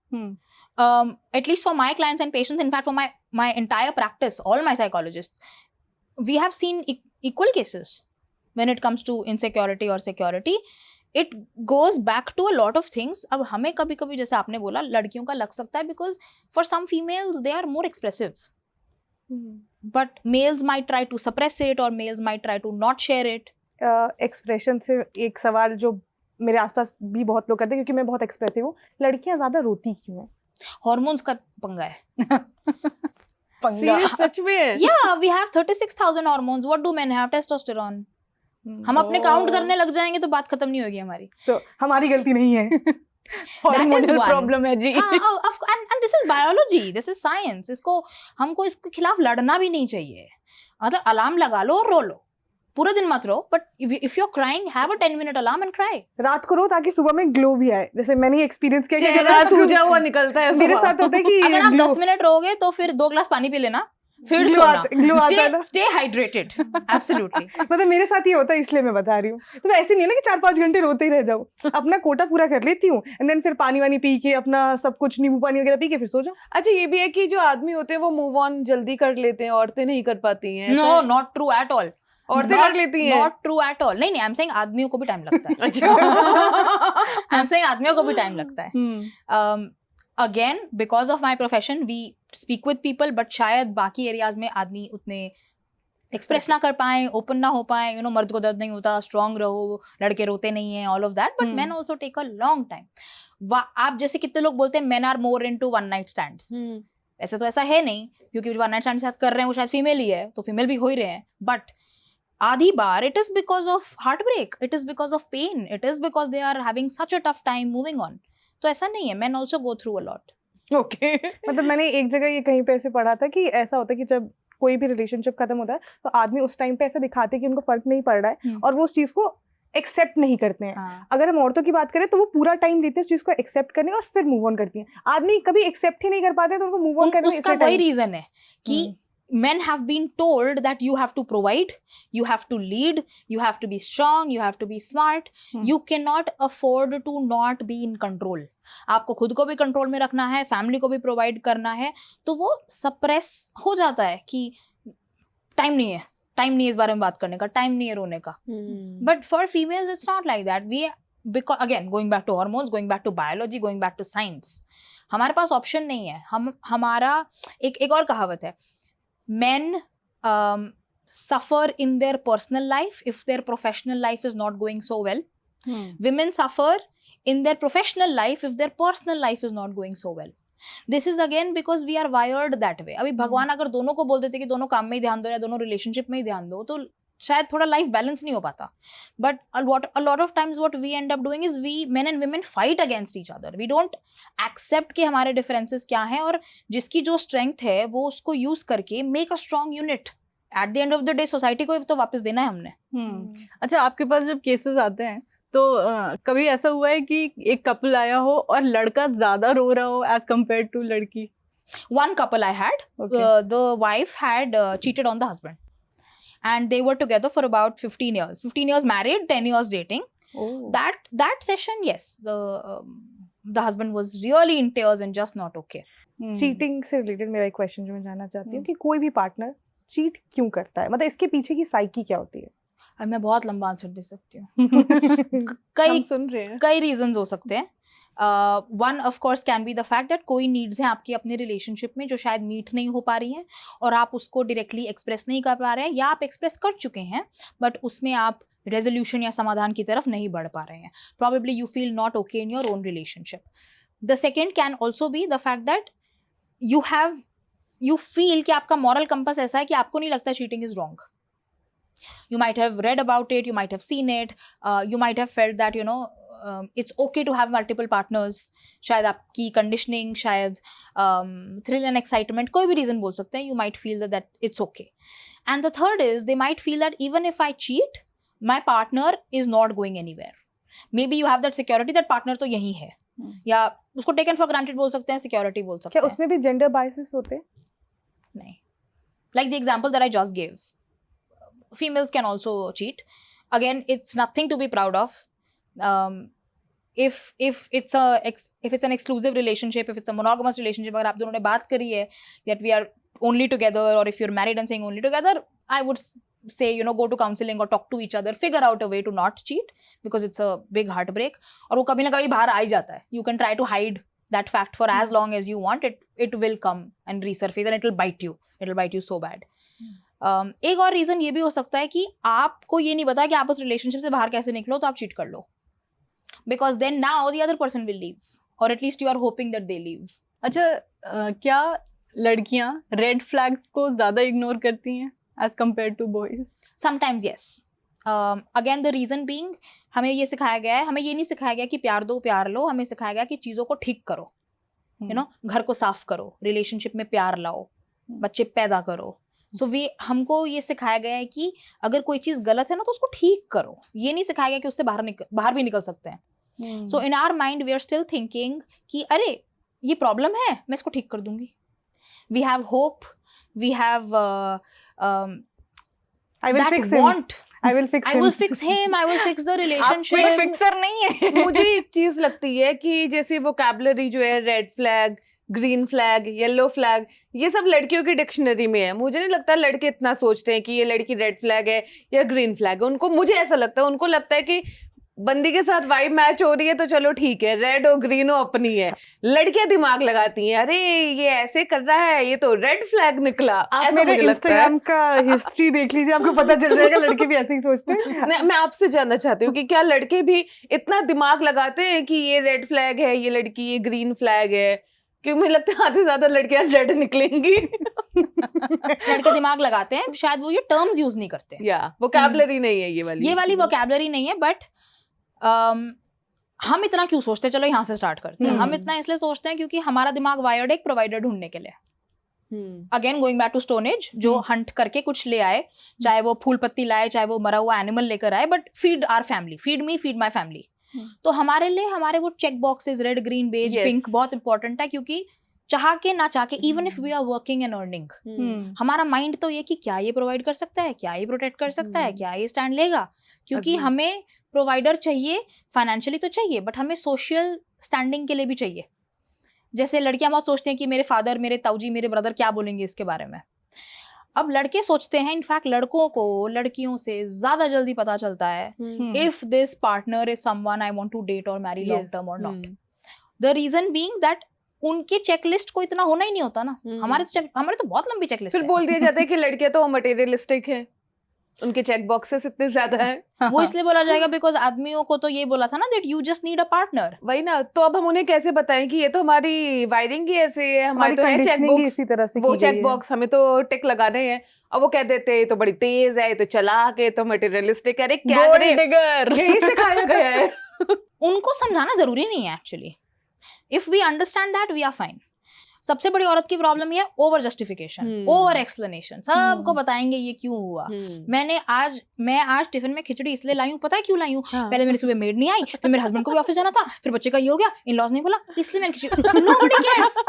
At least for my clients and patients, in fact for my entire practice, all my psychologists, we have seen equal cases when it comes to insecurity or security. It goes back to a lot of things. अब हमें कभी कभी, जैसे आपने बोला, लड़कियों का लग सकता है because for some females they are more expressive. but males might try to suppress it or males might try to not share it. Expression से एक सवाल जो मेरे आसपास भी बहुत लोग करते हैं, क्योंकि मैं बहुत एक्सप्रेसिव हूँ, लड़कियां ज्यादा रोती क्यों हैं? Hormones का पंगा है. Serious, सच में है? Yeah, we have 36,000 hormones. What do men have? Testosterone. हम अपने काउंट करने लग जाएंगे तो बात खत्म नहीं होगी हमारी. तो हमारी गलती नहीं है. Hormonal one. प्रॉब्लम है जी. and this is biology, this is science. इसको हमको इसके खिलाफ लड़ना भी नहीं चाहिए. मतलब अलार्म लगा लो और रो लो, पूरा दिन मत रो, but if you're crying, have a 10-minute alarm and cry. रात को रो ताकि सुबह में ग्लो भी आए. जैसे मैंने एक्सपीरियंस किया कि अगर चेहरा रात को सूजा हुआ निकलता है मेरे सुबह। साथ होता है कि अगर आप glow- 10 मिनट रोगे तो फिर 2 ग्लास पानी पी लेना, फिर Glow सोना. glow आता है ना? Stay hydrated. Absolutely. मतलब मेरे साथ ये होता है, इसलिए मैं बता रही हूँ. तो मैं ऐसे नहीं है ना कि 4-5 घंटे रोते ही रह जाऊँ. अपना कोटा पूरा कर लेती हूँ एंड देन फिर पानी वानी पी के, अपना सब कुछ नींबू पानी वगैरह पी के फिर सो जाऊँ. अच्छा, ये भी है कि जो आदमी होते हैं वो मूव ऑन जल्दी कर लेते हैं, औरतें नहीं कर पाती हैं. No, not true at all. औरतें Not- कर लेती हैं. Not true at all. नहीं, I'm saying आदमियों को भी टाइम लगता है. अच्छा. I'm saying आदमियों को भी टाइम लगता है. हम्म. Again, because of my profession, we speak with people, but शायद बाकी एरियाज में आदमी उतने एक्सप्रेस ना कर पाए, ओपन ना हो पाए. यू नो, मर्द को दर्द नहीं होता, स्ट्रांग रहो, लड़के रोते नहीं हैं, all of that. But men also take a long time. आप जैसे कितने लोग बोलते हैं men are more into one night stands. ऐसे तो ऐसा है नहीं, क्योंकि जो वन नाइट स्टैंड के साथ कर रहे हैं वो शायद फीमेल ही है, तो फीमेल भी हो ही रहे हैं. बट आधी बार it is because of heart break, it is because of pain, it is because they are having such a tough time moving on. तो ऐसा नहीं है, men also go through a lot. Okay. मतलब मैंने एक जगह ये कहीं पे ऐसे पढ़ा था कि ऐसा होता है कि जब कोई भी रिलेशनशिप खत्म होता है तो आदमी उस टाइम पे ऐसा दिखाते हैं कि उनको फर्क नहीं पड़ रहा है और वो उस चीज को एक्सेप्ट नहीं करते हैं. हाँ. अगर हम औरतों की बात करें तो वो पूरा टाइम देते हैं उस चीज को एक्सेप्ट करने और फिर मूव ऑन करती हैं. आदमी कभी एक्सेप्ट ही नहीं कर पाते तो उनको मूव ऑन करने में उसका इसलिए वही time- रीजन है कि men have been told that you have to provide, you have to lead, you have to be strong, you have to be smart. You cannot afford to not be in control. आपको खुद को भी control में रखना है, family को भी provide करना है, तो वो सप्रेस हो जाता है कि टाइम नहीं है इस बारे में बात करने का, टाइम नहीं है रोने का. But for females it's not like that. Because again, going back to hormones, going back to biology, going back to science, हमारे पास ऑप्शन नहीं है. हमारा एक और कहावत है, men suffer in their personal life if their professional life is not going so well. Women suffer in their professional life if their personal life is not going so well. This is again because we are wired that way. अभी भगवान अगर दोनों को बोल देते कि दोनों काम में ही ध्यान दो या दोनों रिलेशनशिप में ही ध्यान दो, तो शायद थोड़ा लाइफ बैलेंस नहीं हो पाता. But a lot of times what we end up doing is we men and women fight against each other. We don't accept कि हमारे differences क्या हैं और जिसकी जो strength है वो उसको use करके make a strong unit. At the end of the day society को तो वापस देना है हमने. अच्छा, आपके पास जब केसेस आते हैं तो कभी ऐसा हुआ है कि एक कपल आया हो और लड़का ज्यादा रो रहा हो एज कम्पेयर टू लड़की? One couple I had, Okay. the wife had cheated on the husband. And they were together for about 15 years. 15 years married, 10 years dating. Oh. That session, yes, the husband was really in tears and just not okay. Cheating से related मेरा एक question जो मैं जानना चाहती हूँ कि कोई भी पार्टनर चीट क्यों करता है, मतलब इसके पीछे की साइकी क्या होती है? और मैं बहुत लंबा आंसर दे सकती हूँ. हम सुन रहे हैं. कई रीजंस हो सकते हैं. One of course can be the fact that कोई नीड्स हैं आपकी अपने रिलेशनशिप में जो शायद मीट नहीं हो पा रही हैं और आप उसको डायरेक्टली एक्सप्रेस नहीं कर पा रहे हैं, या आप एक्सप्रेस कर चुके हैं बट उसमें आप रेजोल्यूशन या समाधान की तरफ नहीं बढ़ पा रहे हैं. Probably you feel not okay in your own relationship. The second can also be the fact that you feel कि आपका मॉरल कंपास ऐसा है कि आपको नहीं लगता cheating is wrong. You might have read about it, you might have seen it, you might have felt that, you know, it's okay to have multiple partners. शायद आपकी conditioning, शायद thrill and excitement, कोई भी reason बोल सकते हैं, you might feel that it's okay. And the third is, they might feel that even if I cheat, my partner is not going anywhere. Maybe you have that security that partner तो यही है, या उसको taken for granted बोल सकते हैं, security बोल सकते क्या हैं. उसमें भी जेंडर बायसेस होते हैं? नहीं. Like the example that I just gave. Females can also cheat. Again, it's nothing to be proud of. If it's an exclusive relationship, if it's a monogamous relationship, अगर आप दोनों ने बात करी है that we are only together, or if you're married and saying only together, I would say, you know, go to counseling or talk to each other, figure out a way to not cheat, because it's a big heartbreak. और वो कभी ना कभी बाहर आ ही जाता है. You can try to hide that fact for as long as you want. It will come and resurface and it will bite you. It will bite you so bad. एक और रीजन ये भी हो सकता है कि आपको ये नहीं पता कि आप उस रिलेशनशिप से बाहर कैसे निकलो, तो आप चीट कर लो, because then now the other person will leave, और at least you are hoping that they leave. अच्छा, क्या लड़कियां रेड फ्लैग्स को ज्यादा इग्नोर करती हैं as compare to boys? Sometimes yes. Again the reason being, हमें ये सिखाया गया है, हमें ये नहीं सिखाया गया कि प्यार दो प्यार लो, हमें सिखाया गया कि चीज़ों को ठीक करो, यू नो, घर को साफ करो, रिलेशनशिप में प्यार लाओ, बच्चे पैदा करो. सो हमको ये सिखाया गया है कि अगर कोई चीज़ गलत है ना तो उसको ठीक करो. ये नहीं सिखाया गया कि उससे बाहर भी निकल सकते हैं. So in our mind we are still thinking कि अरे ये प्रॉब्लम है, मैं इसको ठीक कर दूंगी. We have hope, we have I will that fix him. want. I will fix I him. will fix him, I will fix the कोई relationship. फिक्सर नहीं है. मुझे एक चीज लगती है कि जैसे वोकैबुलरी जो है, red flag, green flag, yellow flag, ये सब लड़कियों की डिक्शनरी में है. मुझे नहीं लगता लड़के इतना सोचते हैं कि ये लड़की रेड फ्लैग है या ग्रीन फ्लैग है. उनको, मुझे ऐसा लगता है, उनको लगता है कि बंदी के साथ वाइब मैच हो रही है तो चलो ठीक है, रेड हो ग्रीन हो अपनी है. लड़कियां दिमाग लगाती हैं, अरे ये ऐसे कर रहा है, ये तो रेड फ्लैग निकला. आप ऐसा मेरे मुझे लगता है. इंस्टाग्राम का हिस्ट्री देख लीजिए, आपको पता चल जाएगा लड़के भी ऐसे ही सोचते हैं. मैं आपसे जानना चाहती हूँ कि क्या लड़के भी इतना दिमाग लगाते हैं कि ये रेड फ्लैग है, ये लड़की, ये ग्रीन फ्लैग है? क्योंकि मुझे लगता है आधे से ज्यादा लड़कियां रेड निकलेंगी. लड़के दिमाग लगाते हैं, शायद वो ये टर्म्स यूज नहीं करते. या वोकैबुलरी नहीं है ये वाली वोकैबुलरी नहीं है. बट हम इतना क्यों सोचते हैं? चलो यहाँ से स्टार्ट करते हैं. हम इतना इसलिए सोचते हैं क्योंकि हमारा दिमाग वायर्ड एक प्रोवाइडर ढूंढने के लिए. Again going back to stone age, जो हंट करके कुछ ले आए, चाहे वो फूल पत्ती लाए, चाहे वो मरा हुआ एनिमल लेकर आए, but feed our family, feed me, feed my family. तो हमारे लिए हमारे वो check boxes red green beige Yes. Pink बहुत इंपॉर्टेंट है, क्योंकि चाह के ना चाह के, even if we are working and earning, हमारा माइंड तो ये कि क्या ये प्रोवाइड कर सकता है, क्या ये प्रोटेक्ट कर सकता है, क्या ये स्टैंड लेगा. क्योंकि Agree. हमें प्रोवाइडर चाहिए, फाइनेंशियली तो चाहिए, बट हमें सोशल स्टैंडिंग के लिए भी चाहिए. जैसे लड़कियां बहुत सोचती हैं कि मेरे फादर, मेरे ताऊजी, मेरे ब्रदर क्या बोलेंगे इसके बारे में. अब लड़के सोचते हैं, इनफैक्ट लड़कों को लड़कियों से ज्यादा जल्दी पता चलता है if this partner is someone I want to date और मैरी लॉन्ग टर्म और not. The reason being that उनके चेकलिस्ट को इतना होना ही नहीं होता ना. हमारे तो बहुत लंबी चेकलिस्ट फिर है. बोल दिया जाता है कि लड़कियां तो मटेरियलिस्टिक है, उनके चेक बॉक्सेस इतने ज्यादा है. वो इसलिए बोला जाएगा बिकॉज आदमियों को तो ये बोला था ना that you just need a partner. वही ना. तो अब हम उन्हें कैसे बताएं कि ये तो हमारी वायरिंग ही ऐसे है, हमारी हमारे तो है चेक कंडीशनिंग बॉक्स, इसी तरह से वो की गई चेक है. बॉक्स हमें तो टिक लगाने हैं. अब वो कह देते हैं ये तो बड़ी तेज है, ये तो चालाक है, ये तो मटेरियलिस्टिक है. अरे क्या गोल्ड करें, डिगर. यही सिखाया गया है. उनको समझाना जरूरी नहीं है actually. If we understand that we are fine. सबसे बड़ी औरत की प्रॉब्लम ये है ओवर जस्टिफिकेशन, ओवर एक्सप्लेनेशन. सबको बताएंगे ये क्यों हुआ. मैं आज टिफिन में खिचड़ी इसलिए लाई हूँ, पता है क्यों लाई हूँ? पहले मेरी सुबह मेड नहीं आई, फिर मेरे हस्बैंड को भी ऑफिस जाना था, फिर बच्चे का ये हो गया, इन लॉज नहीं बोला, इसलिए मैंने khichdi. Nobody cares.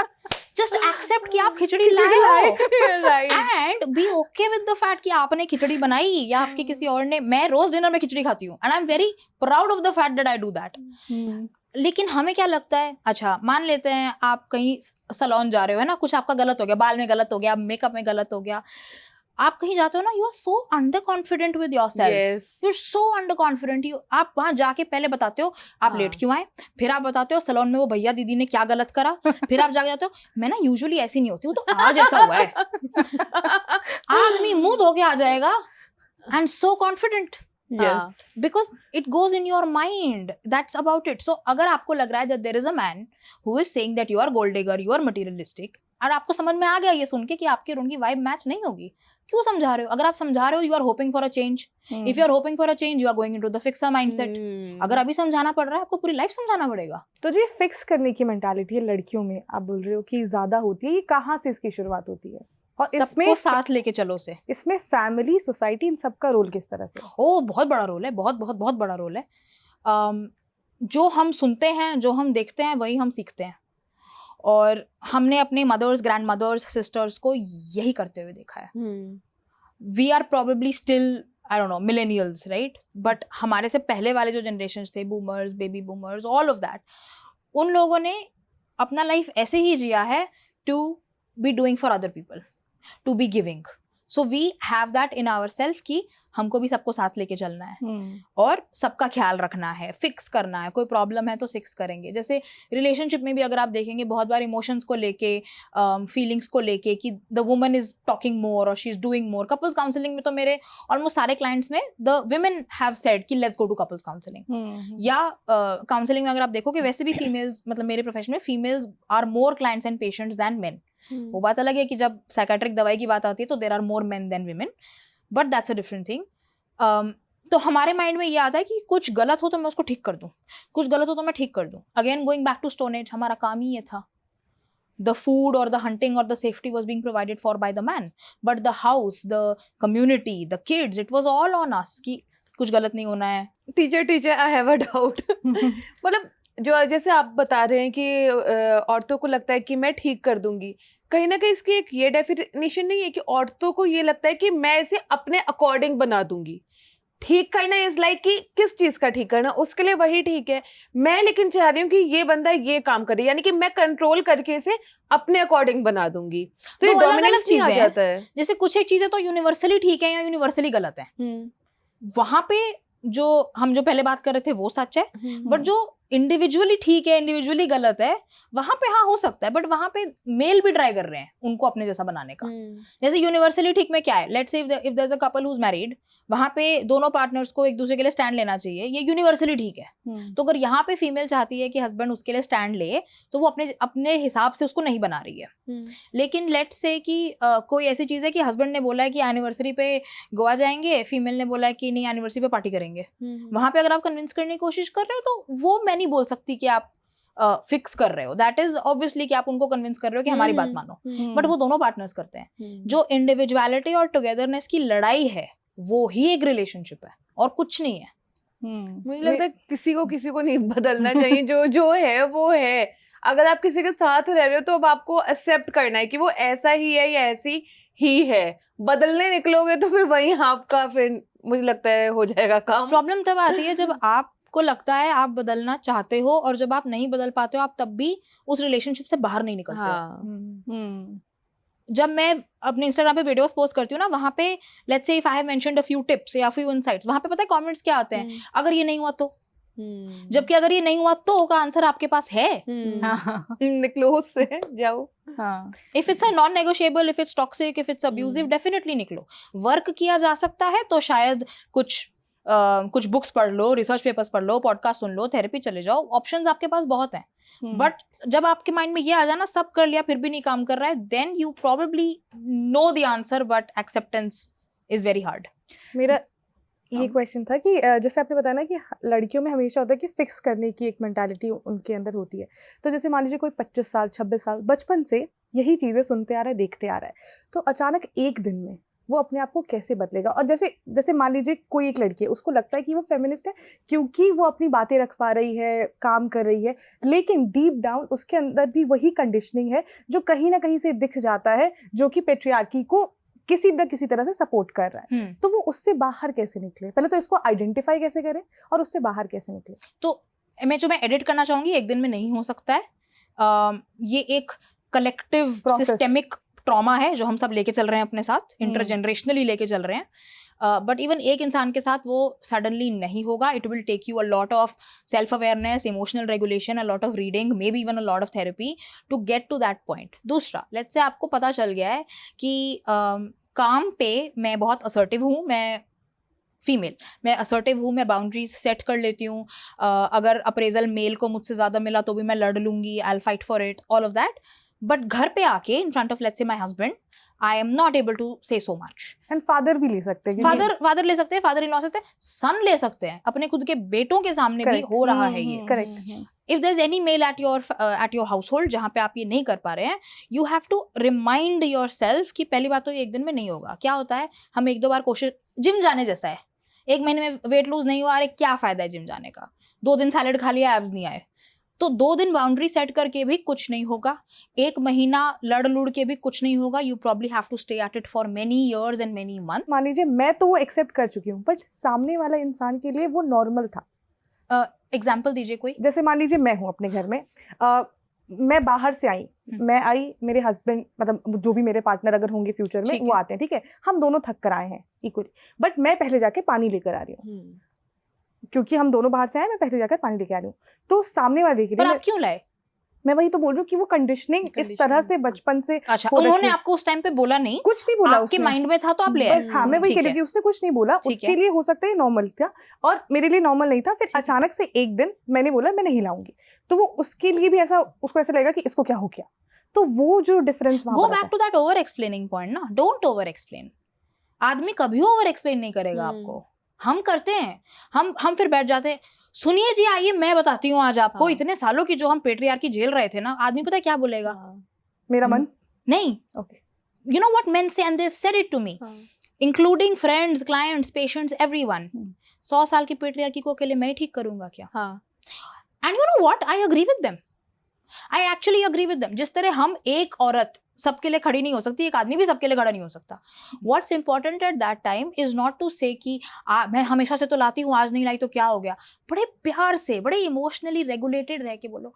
Just accept कि आप खिचड़ी लाए हो and be okay with the fact कि आपने खिचड़ी बनाई या आपके किसी और ने. मैं रोज डिनर में खिचड़ी खाती हूँ and I am very proud of the fact that I do that. लेकिन हमें क्या लगता है, अच्छा मान लेते हैं आप कहीं सैलून जा रहे हो, है ना, कुछ आपका गलत हो गया, बाल में गलत हो गया, मेकअप में गलत हो गया, आप कहीं जाते हो ना, you are so under confident with yourself, you are so under confident. आप वहां जाके पहले बताते हो आप लेट क्यों आए, फिर आप बताते हो सैलून में वो भैया दीदी ने क्या गलत करा, फिर आप जाके जाते हो मैं ना यूजुअली ऐसी नहीं होती हूँ, तो आज ऐसा हुआ है. आदमी मुंह धो के आ जाएगा and so confident. Because it goes in your mind. That's about it. So अगर आपको लग रहा है that there is a man who is saying that you are gold digger, you are materialistic, और आपको समझ में आ गया ये सुन के कि आपकी और उनकी वाइब मैच नहीं होगी, क्यों समझा रहे हो? अगर आप समझा रहे हो, you are hoping for a change. If you are hoping for a change, you are going into the fixer mindset. अगर अभी समझाना पड़ रहा है, आपको पूरी लाइफ समझाना पड़ेगा. तो जो फिक्स करने की मेंटालिटी है लड़कियों में, आप बोल रहे हो कि ज्यादा होती है, ये कहाँ से इसकी शुरुआत होती है? और सबको साथ लेके चलो से. इसमें फैमिली, सोसाइटी, इन सबका रोल किस तरह से? ओ बहुत बड़ा रोल है, बहुत बहुत बहुत बड़ा रोल है. जो हम सुनते हैं, जो हम देखते हैं, वही हम सीखते हैं. और हमने अपने मदर्स, ग्रैंड मदर्स, सिस्टर्स को यही करते हुए देखा है. We are probably still I don't know millennials, right, but हमारे से पहले वाले जो जनरेशन्स थे, boomers, baby boomers, all of that, उन लोगों ने अपना लाइफ ऐसे ही जिया है to be doing for other people, to be giving. So we have that in ourselves कि हमको भी सबको साथ लेके चलना है और सबका ख्याल रखना है, फिक्स करना है, कोई प्रॉब्लम है तो फिक्स करेंगे। जैसे रिलेशनशिप में भी अगर आप देखेंगे बहुत बार इमोशंस को लेके, फीलिंग्स को लेके कि the woman is talking more और she is doing more. Couples counselling में तो मेरे ऑलमोस्ट सारे क्लाइंट्स में द वुमेन हैव सेड कि let's go to couples counselling. या काउंसलिंग में अगर आप देखो कि वैसे भी फीमेल्स, मतलब मेरे प्रोफेशन में females are more clients and patients than men. वो बात अलग है कि जब साइकेट्रिक दवाई की बात आती है तो there are more men than women, but that's a different thing. तो हमारे माइंड में ये आता है कि कुछ गलत हो तो मैं उसको ठीक कर दूं, कुछ गलत हो तो मैं ठीक कर दूं। Again going back to stone age, हमारा काम ही ये था। The food or the hunting or the safety was being provided for by the man, but the house, the community, the kids, it was all on us कि कुछ गलत नहीं होना है। Teacher I have a doubt. मतलब जो जैसे आप बता रहे हैं कि औरतों को लगता है कि मैं ठीक कर दूंगी, कहीं ना कहीं इसकी एक ये डेफिनेशन नहीं है कि औरतों को ये लगता है कि मैं इसे अपने अकॉर्डिंग बना दूंगी। ठीक करना इज लाइक कि किस चीज का ठीक करना, उसके लिए वही ठीक है, मैं लेकिन चाह रही हूँ कि ये बंदा ये काम करे, यानी कि मैं कंट्रोल करके इसे अपने अकॉर्डिंग बना दूंगी। तो ये डोमिनेंस नहीं आ जाता है। जैसे कुछ एक चीजें तो यूनिवर्सली ठीक है या यूनिवर्सली गलत है, वहां पे जो हम जो पहले बात कर रहे थे वो सच है, बट जो इंडिविजुअली ठीक है इंडिविजुअली गलत है वहां पे हाँ हो सकता है, बट वहां पे मेल भी ट्राई कर रहे हैं उनको अपने जैसा बनाने का। जैसे यूनिवर्सली ठीक में क्या है, let's say if there is a couple who is married, वहां पे दोनों पार्टनर्स को एक दूसरे के लिए स्टैंड लेना चाहिए, ये यूनिवर्सली ठीक है। तो अगर यहाँ पे फीमेल चाहती है कि हस्बैंड उसके लिए स्टैंड ले तो वो अपने हिसाब से उसको नहीं बना रही है। लेकिन लेट्स से कि कोई ऐसी चीज है कि हस्बैंड ने बोला है कि एनिवर्सरी पे गोवा जाएंगे, फीमेल ने बोला है कि नहीं एनिवर्सरी पे पार्टी करेंगे, वहां पे अगर आप कन्विंस करने की कोशिश कर रहे हो तो वो मैं नहीं बोल सकती कि आप फिक्स कर रहे हो। दैट इज ऑब्वियसली कि आप उनको कन्विंस कर रहे हो कि हमारी बात मानो, बट वो दोनों पार्टनर्स करते हैं। जो इंडिविजुअलिटी और टुगेदरनेस की लड़ाई है वो ही एक रिलेशनशिप है और कुछ नहीं है। मुझे लगता है किसी को नहीं बदलना चाहिए, जो है वो है। अगर आप किसी के साथ रह रहे हो तो अब आपको एक्सेप्ट करना है कि वो ऐसा ही है या ऐसी ही है। बदलने निकलोगे तो फिर वही आपका फिर मुझे लगता है हो जाएगा काम। प्रॉब्लम तब आती है जब आपको लगता है आप बदलना चाहते हो और जब आप नहीं बदल पाते हो आप तब भी उस रिलेशनशिप से बाहर नहीं निकलते हो। जब मैं अपने इंस्टाग्राम पे वीडियोस पोस्ट करती हूँ ना, वहाँ पे let's say if I have mentioned a few tips या फ्यू इनसाइट्स, वहाँ पे पता है कमेंट्स क्या आते हैं, अगर ये नहीं हुआ तो, जबकि अगर ये नहीं हुआ तो का आंसर आपके पास है। निकलो उससे, जाओ। If it's a non negotiable, if it's toxic, if it's abusive, definitely निकलो। वर्क किया जा सकता है तो शायद कुछ बुक्स पढ़ लो, रिसर्च पेपर्स पढ़ लो, पॉडकास्ट सुन लो, थेरेपी चले जाओ, ऑप्शंस आपके पास बहुत हैं। बट जब आपके माइंड में ये आ जाना सब कर लिया फिर भी नहीं काम कर रहा है, then you probably know the answer but acceptance is very hard. मेरा ये क्वेश्चन था कि जैसे आपने बताया ना कि लड़कियों में हमेशा होता है कि फिक्स करने की एक मेंटालिटी उनके अंदर होती है। तो जैसे मान लीजिए कोई 25 साल 26 साल बचपन से यही चीज़ें सुनते आ रहा है, देखते आ रहा है, तो अचानक एक दिन में वो अपने आप को कैसे बदलेगा? और जैसे मान लीजिए कोई एक लड़की है, उसको लगता है कि वो फेमिनिस्ट है क्योंकि वो अपनी बातें रख पा रही है, काम कर रही है, लेकिन डीप डाउन उसके अंदर भी वही कंडीशनिंग है जो कहीं ना कहीं से दिख जाता है, जो कि पेट्रियार्की को किसी न किसी तरह से सपोर्ट कर रहा है। तो वो उससे बाहर कैसे निकले? पहले तो इसको आइडेंटिफाई कैसे करें और उससे बाहर कैसे निकले? तो मैं एडिट करना चाहूंगी, एक दिन में नहीं हो सकता है। ये एक कलेक्टिव सिस्टेमिक ट्रॉमा है जो हम सब लेके चल रहे हैं अपने साथ, इंटरजेनरेशनली लेके चल रहे हैं। बट इवन एक इंसान के साथ वो सडनली नहीं होगा। It will take you a lot of self awareness, emotional regulation, a lot of reading, maybe even a lot of therapy to get to that point. दूसरा, लेट्स से आपको पता चल गया है कि काम पे मैं बहुत असर्टिव हूँ, मैं असर्टिव हूँ, मैं बाउंड्रीज सेट कर लेती हूँ, अगर अप्रेजल मेल को मुझसे ज़्यादा मिला तो भी मैं लड़ लूँगी, I will fight for it, all of that. But घर पे आके in front of let's say my husband, I am not able to say so much. And father भी ले सकते हैं, फादर ले सकते हैं, फादर इन लॉ सकते हैं, सन ले सकते हैं, अपने खुद के बेटों के सामने भी हो रहा है ये। Correct. If there is any male at your household जहाँ पे आप ये नहीं कर पा रहे हैं, you have to remind yourself कि पहली बात तो ये एक दिन में नहीं होगा। क्या होता है, हम एक दो बार कोशिश, जिम जाने जैसा है, एक महीने में वेट लूज नहीं हुआ, अरे क्या फायदा है जिम जाने का, 2 दिन सैलेड खा लिया एब्स नहीं आए। तो 2 दिन बाउंड्री सेट करके भी कुछ नहीं होगा, 1 महीना लड़ लुड़ के भी कुछ नहीं होगा। You probably have to stay at it for many years and many month. मान लीजिए मैं तो वो एक्सेप्ट कर चुकी हूँ, बट सामने वाला इंसान के लिए वो नॉर्मल था। एग्जाम्पल दीजिए कोई। जैसे मान लीजिए मैं हूँ अपने घर में, मैं बाहर से आई, मैं आई, मेरे हस्बैंड मतलब जो भी मेरे पार्टनर अगर होंगे फ्यूचर में ठीक वो है। आते हैं, ठीक है, हम दोनों थक कर आए हैं इक्वली, बट मैं पहले जाके पानी लेकर आ रही हूँ, क्योंकि हम दोनों बाहर से आए, मैं पहले जाकर पानी लेके आ रही हूँ। तो सामने वाले के पर लिए आप क्यों लाए? मैं वही तो बोल रही हूँ कि वो कंडीशनिंग इस तरह से Conditioning, बचपन से अच्छा, हो उन्होंने रखी- आपको उस टाइम पे बोला नहीं, कुछ नहीं बोला आपके उसने, माइंड में था तो आप ले आए। बस हाँ मैं वही ठीक कह रही है। कि उसने कुछ नहीं बोला, ठीक उसके है। लिए हो सकता है नॉर्मल था और मेरे लिए नॉर्मल नहीं था। फिर ठीक है। अचानक से एक दिन मैंने बोला मैं नहीं लाऊंगी, तो वो उसके लिए भी ऐसा, उसको ऐसा लगेगा कि इसको क्या हो गया, तो वो जो difference go back to that over explaining point ना, डोंट ओवर एक्सप्लेन। आदमी कभी ओवर एक्सप्लेन नहीं करेगा आपको, हम करते हैं, हम फिर बैठ जाते हैं, सुनिए जी आइए मैं बताती हूँ आज आपको, हाँ। इतने सालों की जो हम पेट्रियार्की झेल रहे थे ना, आदमी पता है क्या बोलेगा? मेरा मन नहीं, okay you know what men say and they've said it to me, including friends, clients, patients, everyone. 100 साल की पेट्रियार्की को अकेले मैं ही ठीक करूंगा क्या? And you know what, I agree with them, I actually agree with them. जिस तरह हम एक औरत सबके लिए खड़ी नहीं हो सकती, एक आदमी भी सबके लिए खड़ा नहीं हो सकता. What's important at that time is not to say कि मैं हमेशा से तो लाती हूँ, आज नहीं लाई तो क्या हो गया. बड़े प्यार से, बड़े इमोशनली रेगुलेटेड रह के बोलो,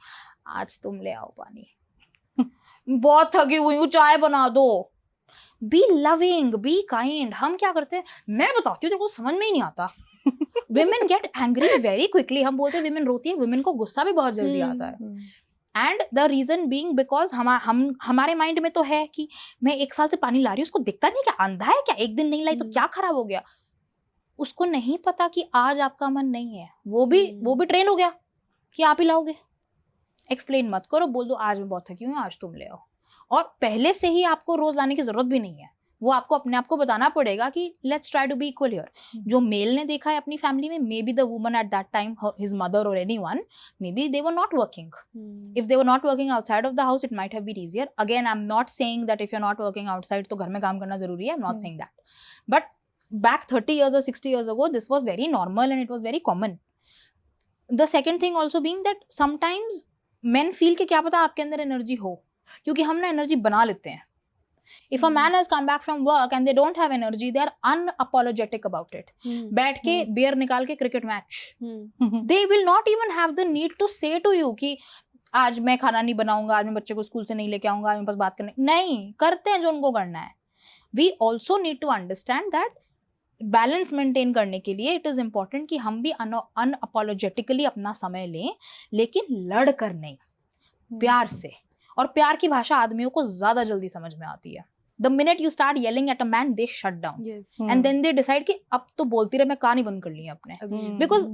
आज तुम ले आओ पानी, बहुत थकी हुई हूँ, चाय बना दो. B loving, be kind. हम क्या करते हैं, मैं बताती हूँ, तेरे को समझ में ही नहीं आता. Women get angry very quickly. हम बोलते हैं women रोती है, women को गुस्सा भी बहुत जल्दी आता है. And the reason being because हमारे माइंड में तो है कि मैं 1 साल से पानी ला रही हूँ, उसको दिखता नहीं क्या, अंधा है क्या, एक दिन नहीं लाई तो क्या खराब हो गया. उसको नहीं पता कि आज आपका मन नहीं है, वो भी ट्रेन हो गया कि आप ही लाओगे. एक्सप्लेन मत करो, बोल दो आज मैं बहुत थकी हूँ, आज तुम ले आओ. और पहले से ही आपको रोज लाने की जरूरत भी नहीं है, वो आपको अपने आप को बताना पड़ेगा कि let's try to be equal here. जो मेल ने देखा है अपनी फैमिली में, may be the woman at that time, his mother और anyone, may be they were not working. If they were not working outside of the house, it might have been easier. Again, I'm not saying that if you're not working outside, तो घर में काम करना जरूरी है. I'm not saying that. But back 30 years or 60 years ago, this was very normal and it was very common. The second thing also being that sometimes men feel कि क्या पता आपके अंदर एनर्जी हो, क्योंकि हम ना एनर्जी बना लेते हैं. If a man has come back from work and they don't have energy, they are unapologetic about it. बैठ के बियर निकाल के cricket match, they will not even have the need to say to you कि आज मैं खाना नहीं बनाऊंगा, आज मैं बच्चे को स्कूल से नहीं लेके आऊंगा, आज मेरे पास बात करने नहीं, करते हैं जो उनको करना है. We also need to understand that balance maintain करने के लिए इट इज इम्पोर्टेंट कि हम भी अनअपोलोजेटिकली अपना समय लें, लेकिन लड़ कर नहीं, प्यार से. और प्यार की भाषा आदमियों को ज्यादा जल्दी समझ में आती है. The minute you start yelling at a man, they shut down and then they decide कि अब तो बोलती रहे, मैं कहानी बंद कर ली है अपने. बिकॉज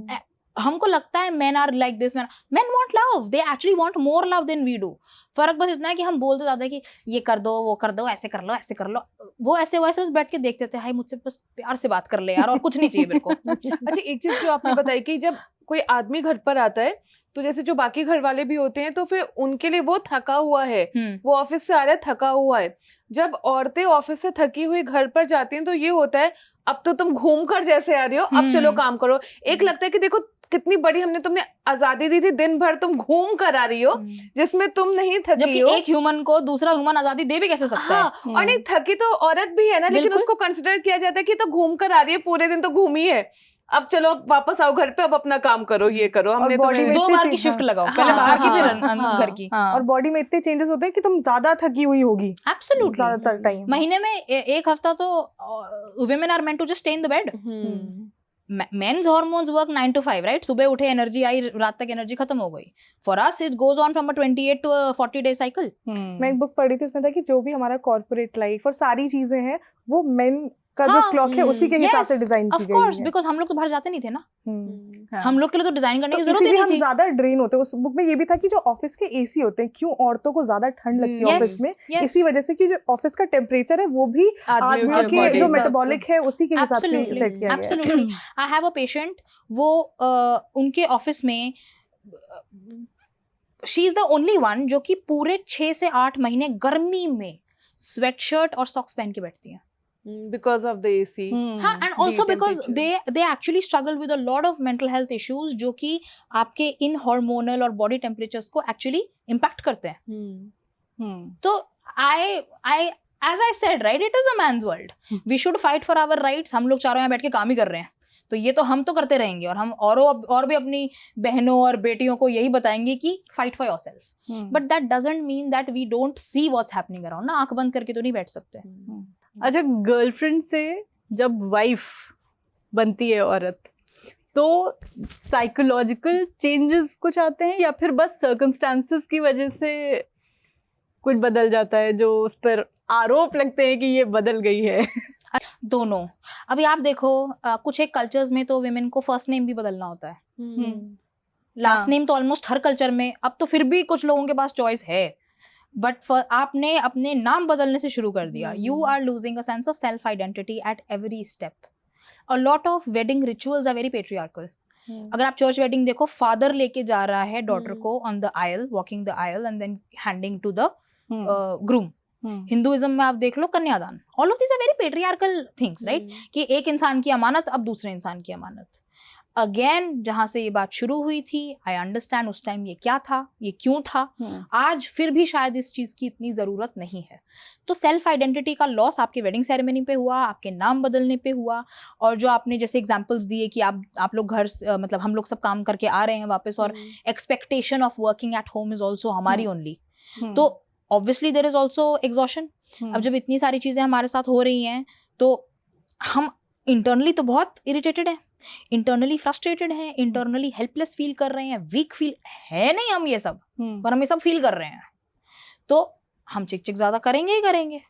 हमको लगता है men are like this, men want love, they actually want more love than we do. फर्क बस इतना है कि हम बोलते जाते हैं कि ये कर दो, वो कर दो, ऐसे कर लो, ऐसे कर लो. वो ऐसे बस बैठ के देखते थे, हाय मुझसे बस प्यार से बात कर ले यार, और कुछ नहीं चाहिए मेरे को. अच्छा, एक चीज जो आपने बताई कि जब कोई आदमी घर पर आता है तो जैसे जो बाकी घर वाले भी होते हैं तो फिर उनके लिए वो थका हुआ है, वो ऑफिस से आ रहा है थका हुआ है. जब औरतें ऑफिस से थकी हुई घर पर जाती हैं तो ये होता है अब तो तुम घूम कर जैसे आ रही हो, अब चलो काम करो. एक लगता है कि देखो कितनी बड़ी हमने तुम्हें आजादी दी थी, दिन भर तुम घूम कर आ रही हो जिसमें तुम नहीं थकी जबकि हो. एक ह्यूमन को दूसरा ह्यूमन आजादी दे भी कैसे सकता है. हाँ, और नहीं थकी तो औरत भी है ना, लेकिन उसको कंसिडर किया जाता है कि तो घूम कर आ रही है, पूरे दिन तो घूमी है, अब चलो अब वापस आओ घर पे, अब अपना काम करो, ये करो. हमने body में 2 बार की शिफ्ट लगाओ, पहले बाहर की फिर घर की. और बॉडी में इतने चेंजेस होते हैं कि तुम ज्यादा थकी हुई होगी एब्सोल्युटली. ज्यादातर टाइम. महीने में एक हफ्ता तो women are meant to just stay in the bed. Men's hormones work 9 to 5, right? सुबह उठे एनर्जी आई, रात तक एनर्जी खत्म हो गई. For us it goes on from a 28 to a 40-day cycle. मैं एक बुक पढ़ी थी, उसमें था कि जो भी हमारा कॉर्पोरेट लाइफ और सारी चीजें हैं वो मेन का जो क्लॉक है उसी के हिसाब से डिजाइन की गई है. Of course, because हम लोग तो बाहर जाते नहीं थे ना. हम लोग के लिए तो डिजाइन करने की तो जरूरत ही इसीलिए नहीं हम थी. ज्यादा ड्रेन होते हैं. उस बुक में ये भी था कि जो ऑफिस के एसी होते हैं, क्यों औरतों को ज्यादा ठंड लगती है ऑफिस में, इसी वजह से कि जो ऑफिस का टेम्परेचर है वो भी आदमियों के जो मेटाबॉलिक है उसी के हिसाब से सेट किया गया है. Absolutely. I have a patient, वो उनके ऑफिस में she is the only one जो कि पूरे 6 से 8 महीने गर्मी में स्वेटशर्ट और सॉक्स पहन के बैठती हैं. because of the AC. हाँ, and also because temperature. they actually struggle with a lot of mental health issues जो कि आपके इन hormonal और body temperatures को actually impact करते हैं. तो as I said, right, it is a man's world. We should fight for our rights. हम लोग चारों यहाँ बैठ के काम ही कर रहे हैं. तो ये तो हम तो करते रहेंगे और हम और भी अपनी बहनों और बेटियों को यही बताएंगे कि fight for yourself, but that doesn't mean that we don't see what's happening around ना, आंख बंद करके तो नहीं बैठ सकते। अच्छा, गर्लफ्रेंड से जब वाइफ बनती है औरत, तो साइकोलॉजिकल चेंजेस कुछ आते हैं या फिर बस सर्कमस्टांसेस की वजह से कुछ बदल जाता है जो उस पर आरोप लगते हैं कि ये बदल गई है? दोनों। अभी आप देखो कुछ एक कल्चर्स में तो विमेन को फर्स्ट नेम भी बदलना होता है, लास्ट हाँ। नेम तो ऑलमोस्ट हर कल्चर में, अब तो फिर भी कुछ लोगों के पास चॉइस है, बट आपने अपने नाम बदलने से शुरू कर दिया, you are losing a sense of self identity at every step. A lot of wedding rituals are very patriarchal. अगर आप चर्च वेडिंग देखो, फादर लेके जा रहा है डॉटर को on the aisle, walking the aisle and then handing to the groom. Hinduism में आप देख लो kanyadaan, all of this are very patriarchal things, right, कि एक इंसान की अमानत अब दूसरे इंसान की अमानत। अगेन जहां से ये बात शुरू हुई थी, आई अंडरस्टैंड उस टाइम ये क्या था, ये क्यों था, आज फिर भी शायद इस चीज की इतनी जरूरत नहीं है। तो सेल्फ आइडेंटिटी का लॉस आपके वेडिंग सेरेमनी पे हुआ, आपके नाम बदलने पे हुआ, और जो आपने जैसे एग्जांपल्स दिए कि आप लोग घर मतलब हम लोग सब काम करके आ रहे हैं वापस, और expectation of working at home is also हमारी ओनली, तो obviously there is also exhaustion. अब जब इतनी सारी चीजें हमारे साथ हो रही हैं तो हम इंटरनली तो बहुत इरिटेटेड हैं, इंटरनली फ्रस्ट्रेटेड हैं, इंटरनली हेल्पलेस फील कर रहे हैं, वीक फील है नहीं हम ये सब, पर हम ये सब फील कर रहे हैं, तो हम चिक चिक ज्यादा करेंगे ही करेंगे।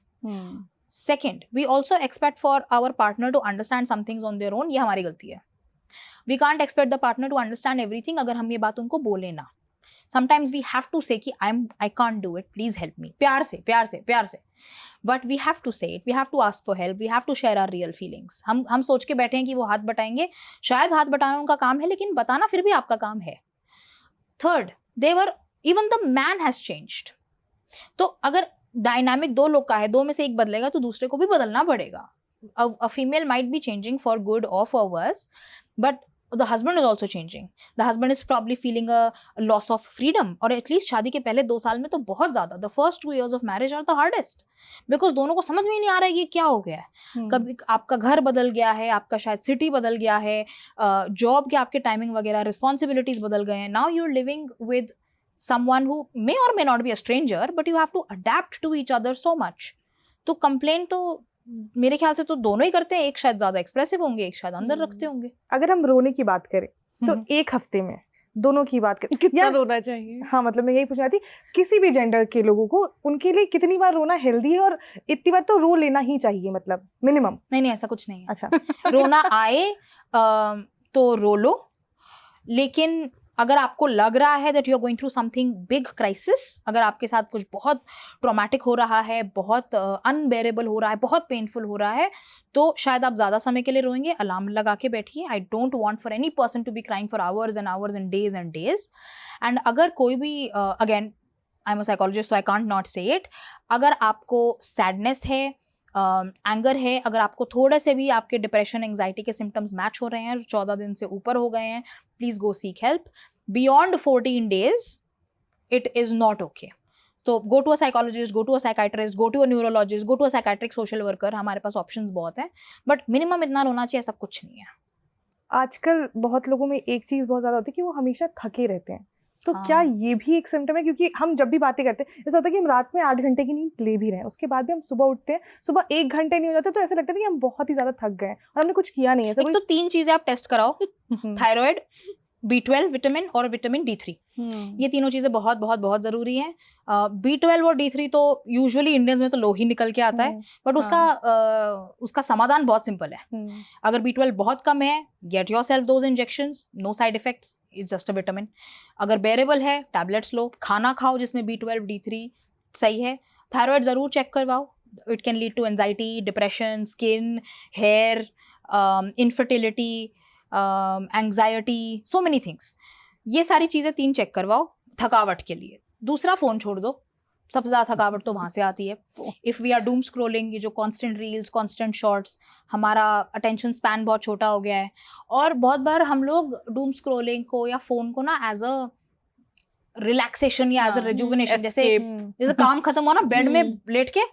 Second, we also expect for our partner to understand some things on their own, ये हमारी गलती है। We can't expect the partner to understand everything अगर हम ये बात उनको बोले ना। Sometimes we have to say कि I can't do it, please help me, प्यार से प्यार से प्यार से, but we have to say it, we have to ask for help, we have to share our real feelings। हम सोच के बैठे हैं कि वो हाथ बटाएंगे, शायद हाथ बटाना उनका काम है, लेकिन बताना फिर भी आपका काम है। Third, even the man has changed। तो अगर डायनामिक दो लोग का है, दो में से एक बदलेगा तो दूसरे को भी बदलना पड़ेगा। A female might be changing for good or for worse, but the husband is also changing. The husband is probably feeling a loss of freedom, और at least शादी के पहले 2 साल में तो बहुत ज्यादा, the first 2 years of marriage are the hardest, because दोनों को समझ में ही नहीं आ रहा है कि क्या हो गया है। कभी आपका घर बदल गया है, आपका शायद सिटी बदल गया है, जॉब के आपके टाइमिंग वगैरह, रिस्पॉन्सिबिलिटीज बदल गए हैं। Now you are living with someone who may or may not be a stranger, but you have to adapt to each other so much। तो कंप्लेन तो मेरे ख्याल से तो दोनों ही करते हैं, एक शायद ज्यादा एक्सप्रेसिव होंगे, एक शायद अंदर रखते होंगे। अगर हम रोने की बात करें तो एक हफ्ते में दोनों की बात करें, कितना रोना चाहिए? हाँ, मतलब मैं यही पूछना थी, किसी भी जेंडर के लोगों को उनके लिए कितनी बार रोना हेल्दी है, और इतनी बार तो रो लेना ही चाहिए, मतलब मिनिमम? नहीं, ऐसा कुछ नहीं है। अच्छा। रोना आए तो रो लो, लेकिन अगर आपको लग रहा है that you are going through something big crisis, अगर आपके साथ कुछ बहुत ट्रॉमेटिक हो रहा है, बहुत अनबेरेबल हो रहा है, बहुत पेनफुल हो रहा है, तो शायद आप ज़्यादा समय के लिए रोएंगे। अलार्म लगा के बैठिए। I don't want for any person to be crying for hours and days and days. And अगर कोई भी again I am a psychologist so I can't not say it, अगर आपको सैडनेस है, एंगर है, अगर आपको थोड़े से भी आपके डिप्रेशन एंजाइटी के सिम्टम्स मैच हो रहे हैं और 14 दिन से ऊपर हो गए हैं, please go seek help. Beyond 14 days it is not okay. तो go to a psychologist, go to a psychiatrist, go to a neurologist, go to a psychiatric social worker, हमारे पास ऑप्शंस बहुत हैं, बट मिनिमम इतना रोना चाहिए, ऐसा कुछ नहीं है। आजकल बहुत लोगों में एक चीज बहुत ज्यादा होती है कि वो हमेशा थके रहते हैं, तो हाँ। क्या ये भी एक सिम्टम है? क्योंकि हम जब भी बातें करते हैं, ऐसा होता है कि हम रात में 8 घंटे की नींद ले भी रहे हैं, उसके बाद भी हम सुबह उठते हैं, सुबह 1 घंटे नहीं हो जाते, तो ऐसा लगता है कि हम बहुत ही ज्यादा थक गए हैं और हमने कुछ किया नहीं है। एक तो 3 चीजें आप टेस्ट कराओ, थायराइड, B12 विटामिन और विटामिन D3, ये तीनों चीजें बहुत बहुत बहुत जरूरी हैं। B12 और D3 तो यूजुअली इंडियंस में तो लो ही निकल के आता है, बट उसका समाधान बहुत सिंपल है। अगर B12 बहुत कम है, get yourself those injections, no side effects, it's just a vitamin. अगर बेरेबल है, टैबलेट्स लो, खाना खाओ जिसमें B12 D3 सही है। थायराइड जरूर चेक करवाओ, it can lead to anxiety, depression, skin, hair, infertility, anxiety, so many things. ये सारी चीज़ें 3 चेक करवाओ थकावट के लिए। दूसरा, फ़ोन छोड़ दो, सबसे ज़्यादा थकावट तो वहाँ से आती है। If we are doom scrolling, ये जो कॉन्स्टेंट रील्स, कॉन्स्टेंट शॉर्ट्स, हमारा अटेंशन स्पैन बहुत छोटा हो गया है, और बहुत बार हम लोग डूम स्क्रोलिंग को या फ़ोन को ना एज अ रिलैक्सेशन या एज अ रिजुविनेशन, जैसे काम खत्म हो ना, बेड में लेट के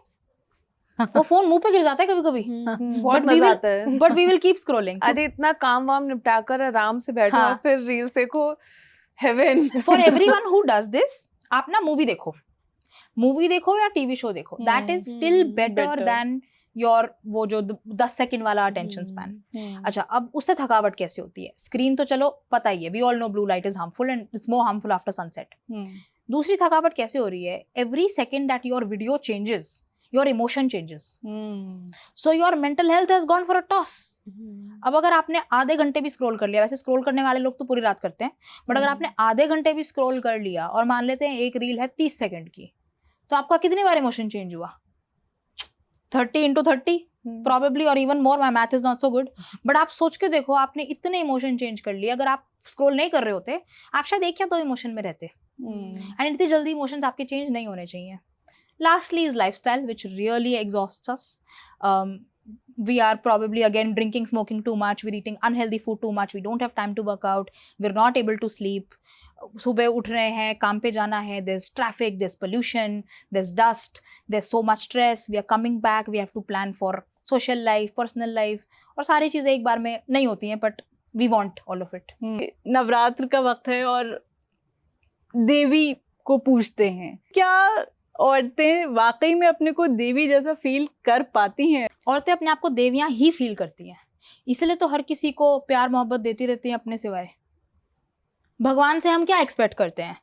वो फोन मुंह पे गिर जाता है कभी कभी, बहुत But we मजा will- आता है। But we will keep scrolling. अरे इतना काम वाम निपटा कर आराम से बैठो हाँ। और फिर रील्स देखो, heaven. For everyone who does this, आप ना मूवी देखो या टीवी शो देखो, that is still better better. Then your वो जो 10 सेकंड वाला अटेंशन स्पैन। अच्छा, अब उससे थकावट कैसे होती है? स्क्रीन तो चलो पता ही है, we all know blue light is harmful and it's more harmful after sunset. दूसरी थकावट कैसे हो रही है? Every second that your video changes, your emotion changes, so your mental health has gone for a toss. अब अगर आपने आधे घंटे भी स्क्रॉल कर लिया, वैसे स्क्रॉल करने वाले लोग तो पूरी रात करते हैं, बट अगर आपने आधे घंटे भी स्क्रॉल कर लिया और मान लेते हैं एक रील है 30 सेकंड की, तो आपका कितनी बार इमोशन चेंज हुआ? 30 into 30 probably or even more, my math is not so good, but आप सोच के देखो, आपने इतने इमोशन चेंज कर लिए। अगर आप स्क्रॉल नहीं कर रहे होते, आप शायद एक या दो इमोशन में रहते, एंड इतनी जल्दी इमोशंस आपके चेंज नहीं होने चाहिए। Lastly is lifestyle, which really exhausts us. We are probably again drinking, smoking too much. We're eating unhealthy food too much. We don't have time to work out. We're not able to sleep. सुबह उठ रहे हैं, काम पे जाना है, there's traffic, there's pollution, there's dust, there's so much stress. We are coming back. We have to plan for social life, personal life, और सारी चीज़ें एक बार में नहीं होती हैं, but we want all of it. Navratra का वक्त है और देवी को पूजते हैं। क्या औरतें वाकई में अपने को देवी जैसा फील कर पाती हैं? औरतें अपने आप को देवियां ही फील करती हैं, इसलिए तो हर किसी को प्यार मोहब्बत देती रहती हैं अपने सिवाय। भगवान से हम क्या एक्सपेक्ट करते हैं?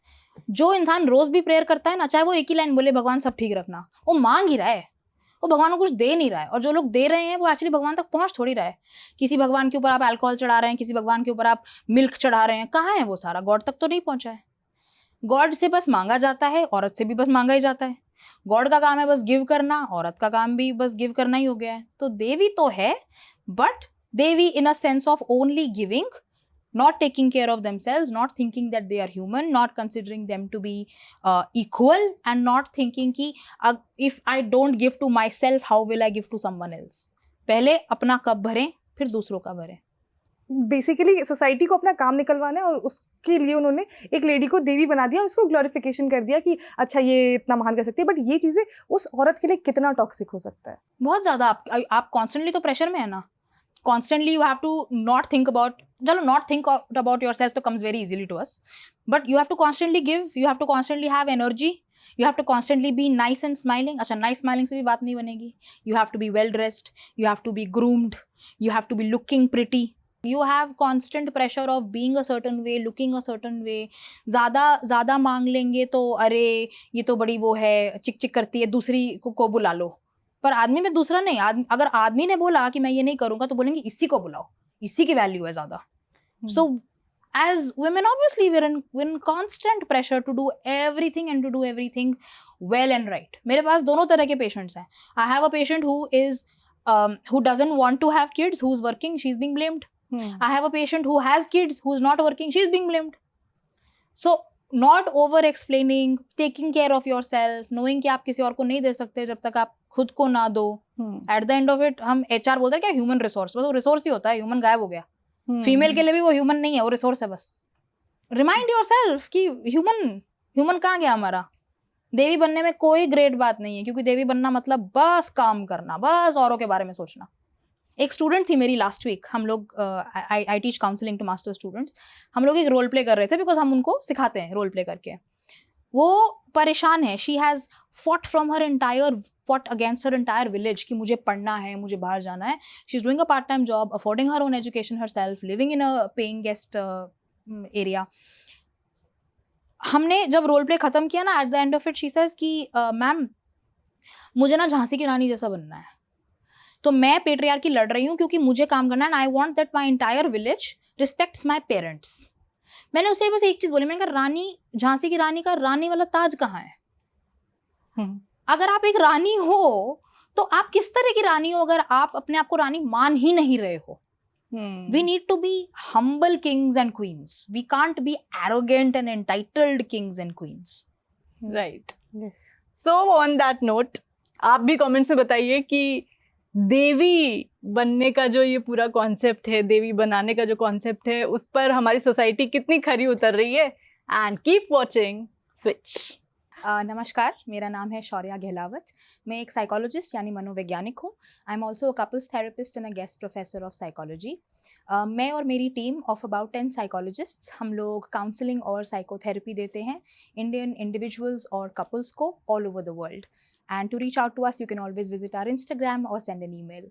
जो इंसान रोज भी प्रेयर करता है ना, चाहे वो एक ही लाइन बोले भगवान सब ठीक रखना, वो मांग ही रहा है, वो भगवान को कुछ दे नहीं रहा है। और जो लोग दे रहे हैं वो एक्चुअली भगवान तक पहुंच थोड़ी रहा है। किसी भगवान के ऊपर आप अल्कोहल चढ़ा रहे हैं, किसी भगवान के ऊपर आप मिल्क चढ़ा रहे हैं, कहाँ है वो सारा? गॉड तक तो नहीं पहुंचा है। गॉड से बस मांगा जाता है, औरत से भी बस मांगा ही जाता है। गॉड का काम है बस गिव करना, औरत का काम भी बस गिव करना ही हो गया है। तो देवी तो है, but Devi in a sense of only giving, not taking care of themselves, not thinking that they are human, not considering them to be equal, and not thinking कि if I don't give to myself, how will I give to someone else? पहले अपना cup भरें, फिर दूसरों का भरें। Basically society को अपना काम निकलवाना है और उसके लिए उन्होंने एक लेडी को देवी बना दिया, उसको ग्लोरिफिकेशन कर दिया कि अच्छा ये इतना महान कर सकती है। बट ये चीज़ें उस औरत के लिए कितना टॉक्सिक हो सकता है? बहुत ज़्यादा। आप कॉन्स्टेंटली तो प्रेशर में है ना, constantly you have to not think about, chalo not think about yourself to comes very easily to us, but you have to constantly give, you have to constantly have energy, you have to constantly be nice and smiling. अच्छा, nice smiling से भी बात नहीं बनेगी। You have to be well dressed, you have to be groomed, you have to be looking pretty, you have constant pressure of being a certain way, looking a certain way. ज़्यादा मांग लेंगे तो अरे ये तो बड़ी वो है, चिक चिक करती है, दूसरी को बुला लो। पर आदमी में दूसरा नहीं, अगर आदमी ने बोला कि मैं ये नहीं करूंगा तो बोलेंगे इसी को बुलाओ, इसी की वैल्यू है ज्यादा। So as women obviously we are in constant pressure to do everything and to do everything well and right. मेरे पास दोनों तरह के पेशेंट्स हैं। I have a patient who doesn't want to have kids, who's working, she's being blamed. I have a patient who has kids, who's not working, she's being blamed. So not over explaining, taking care of yourself, knowing कि आप किसी और को नहीं दे सकते जब तक आप खुद को ना दो। At the end of it हम HR बोलते हैं क्या, ह्यूमन रिसोर्स, बस वो रिसोर्स ही होता है, ह्यूमन गायब हो गया। फीमेल के लिए भी वो ह्यूमन नहीं है, वो रिसोर्स है बस। रिमाइंड योरसेल्फ कि ह्यूमन कहाँ गया हमारा। देवी बनने में कोई ग्रेट बात नहीं है, क्योंकि देवी बनना मतलब बस काम करना, बस औरों के बारे में सोचना। एक स्टूडेंट थी मेरी लास्ट वीक, हम लोग I teach counselling to master students, हम लोग एक रोल प्ले कर रहे थे, बिकॉज हम उनको सिखाते हैं रोल प्ले करके। वो परेशान है, she has fought against her entire village कि मुझे पढ़ना है, मुझे बाहर जाना है। She is doing a part time job, affording her own education herself, living in a paying guest area. हमने जब रोल प्ले खत्म किया ना, at the end of it she says कि मैम मुझे ना झांसी की रानी जैसा बनना है, तो मैं पेट्रियार्की लड़ रही हूँ क्योंकि मुझे काम करना है, and I want that my entire village respects my parents. मैंने उसे बस एक चीज बोली, मैंने कहा रानी, झांसी की रानी का रानी वाला ताज कहाँ है? अगर आप एक रानी हो तो आप किस तरह की रानी हो अगर आप अपने आप को रानी मान ही नहीं रहे हो? We need to be humble kings and queens. We can't be arrogant and entitled kings and queens. Right. Yes. So on that note, आप भी कमेंट्स में बताइए कि देवी बनने का जो ये पूरा कॉन्सेप्ट है, देवी बनाने का जो कॉन्सेप्ट है, उस पर हमारी सोसाइटी कितनी खरी उतर रही है। And keep watching switch. नमस्कार, मेरा नाम है शौर्या गहलावत। मैं एक साइकोलॉजिस्ट यानी मनोवैज्ञानिक हूँ। I am also a couples therapist and a guest professor of psychology. मैं और मेरी टीम ऑफ अबाउट 10 साइकोलॉजिस्ट्स हम लोग काउंसलिंग और साइकोथेरेपी देते हैं इंडियन इंडिविजुअल्स और कपल्स को all over the world. And to reach out to us you can always visit our Instagram और सेंड एन ईमेल।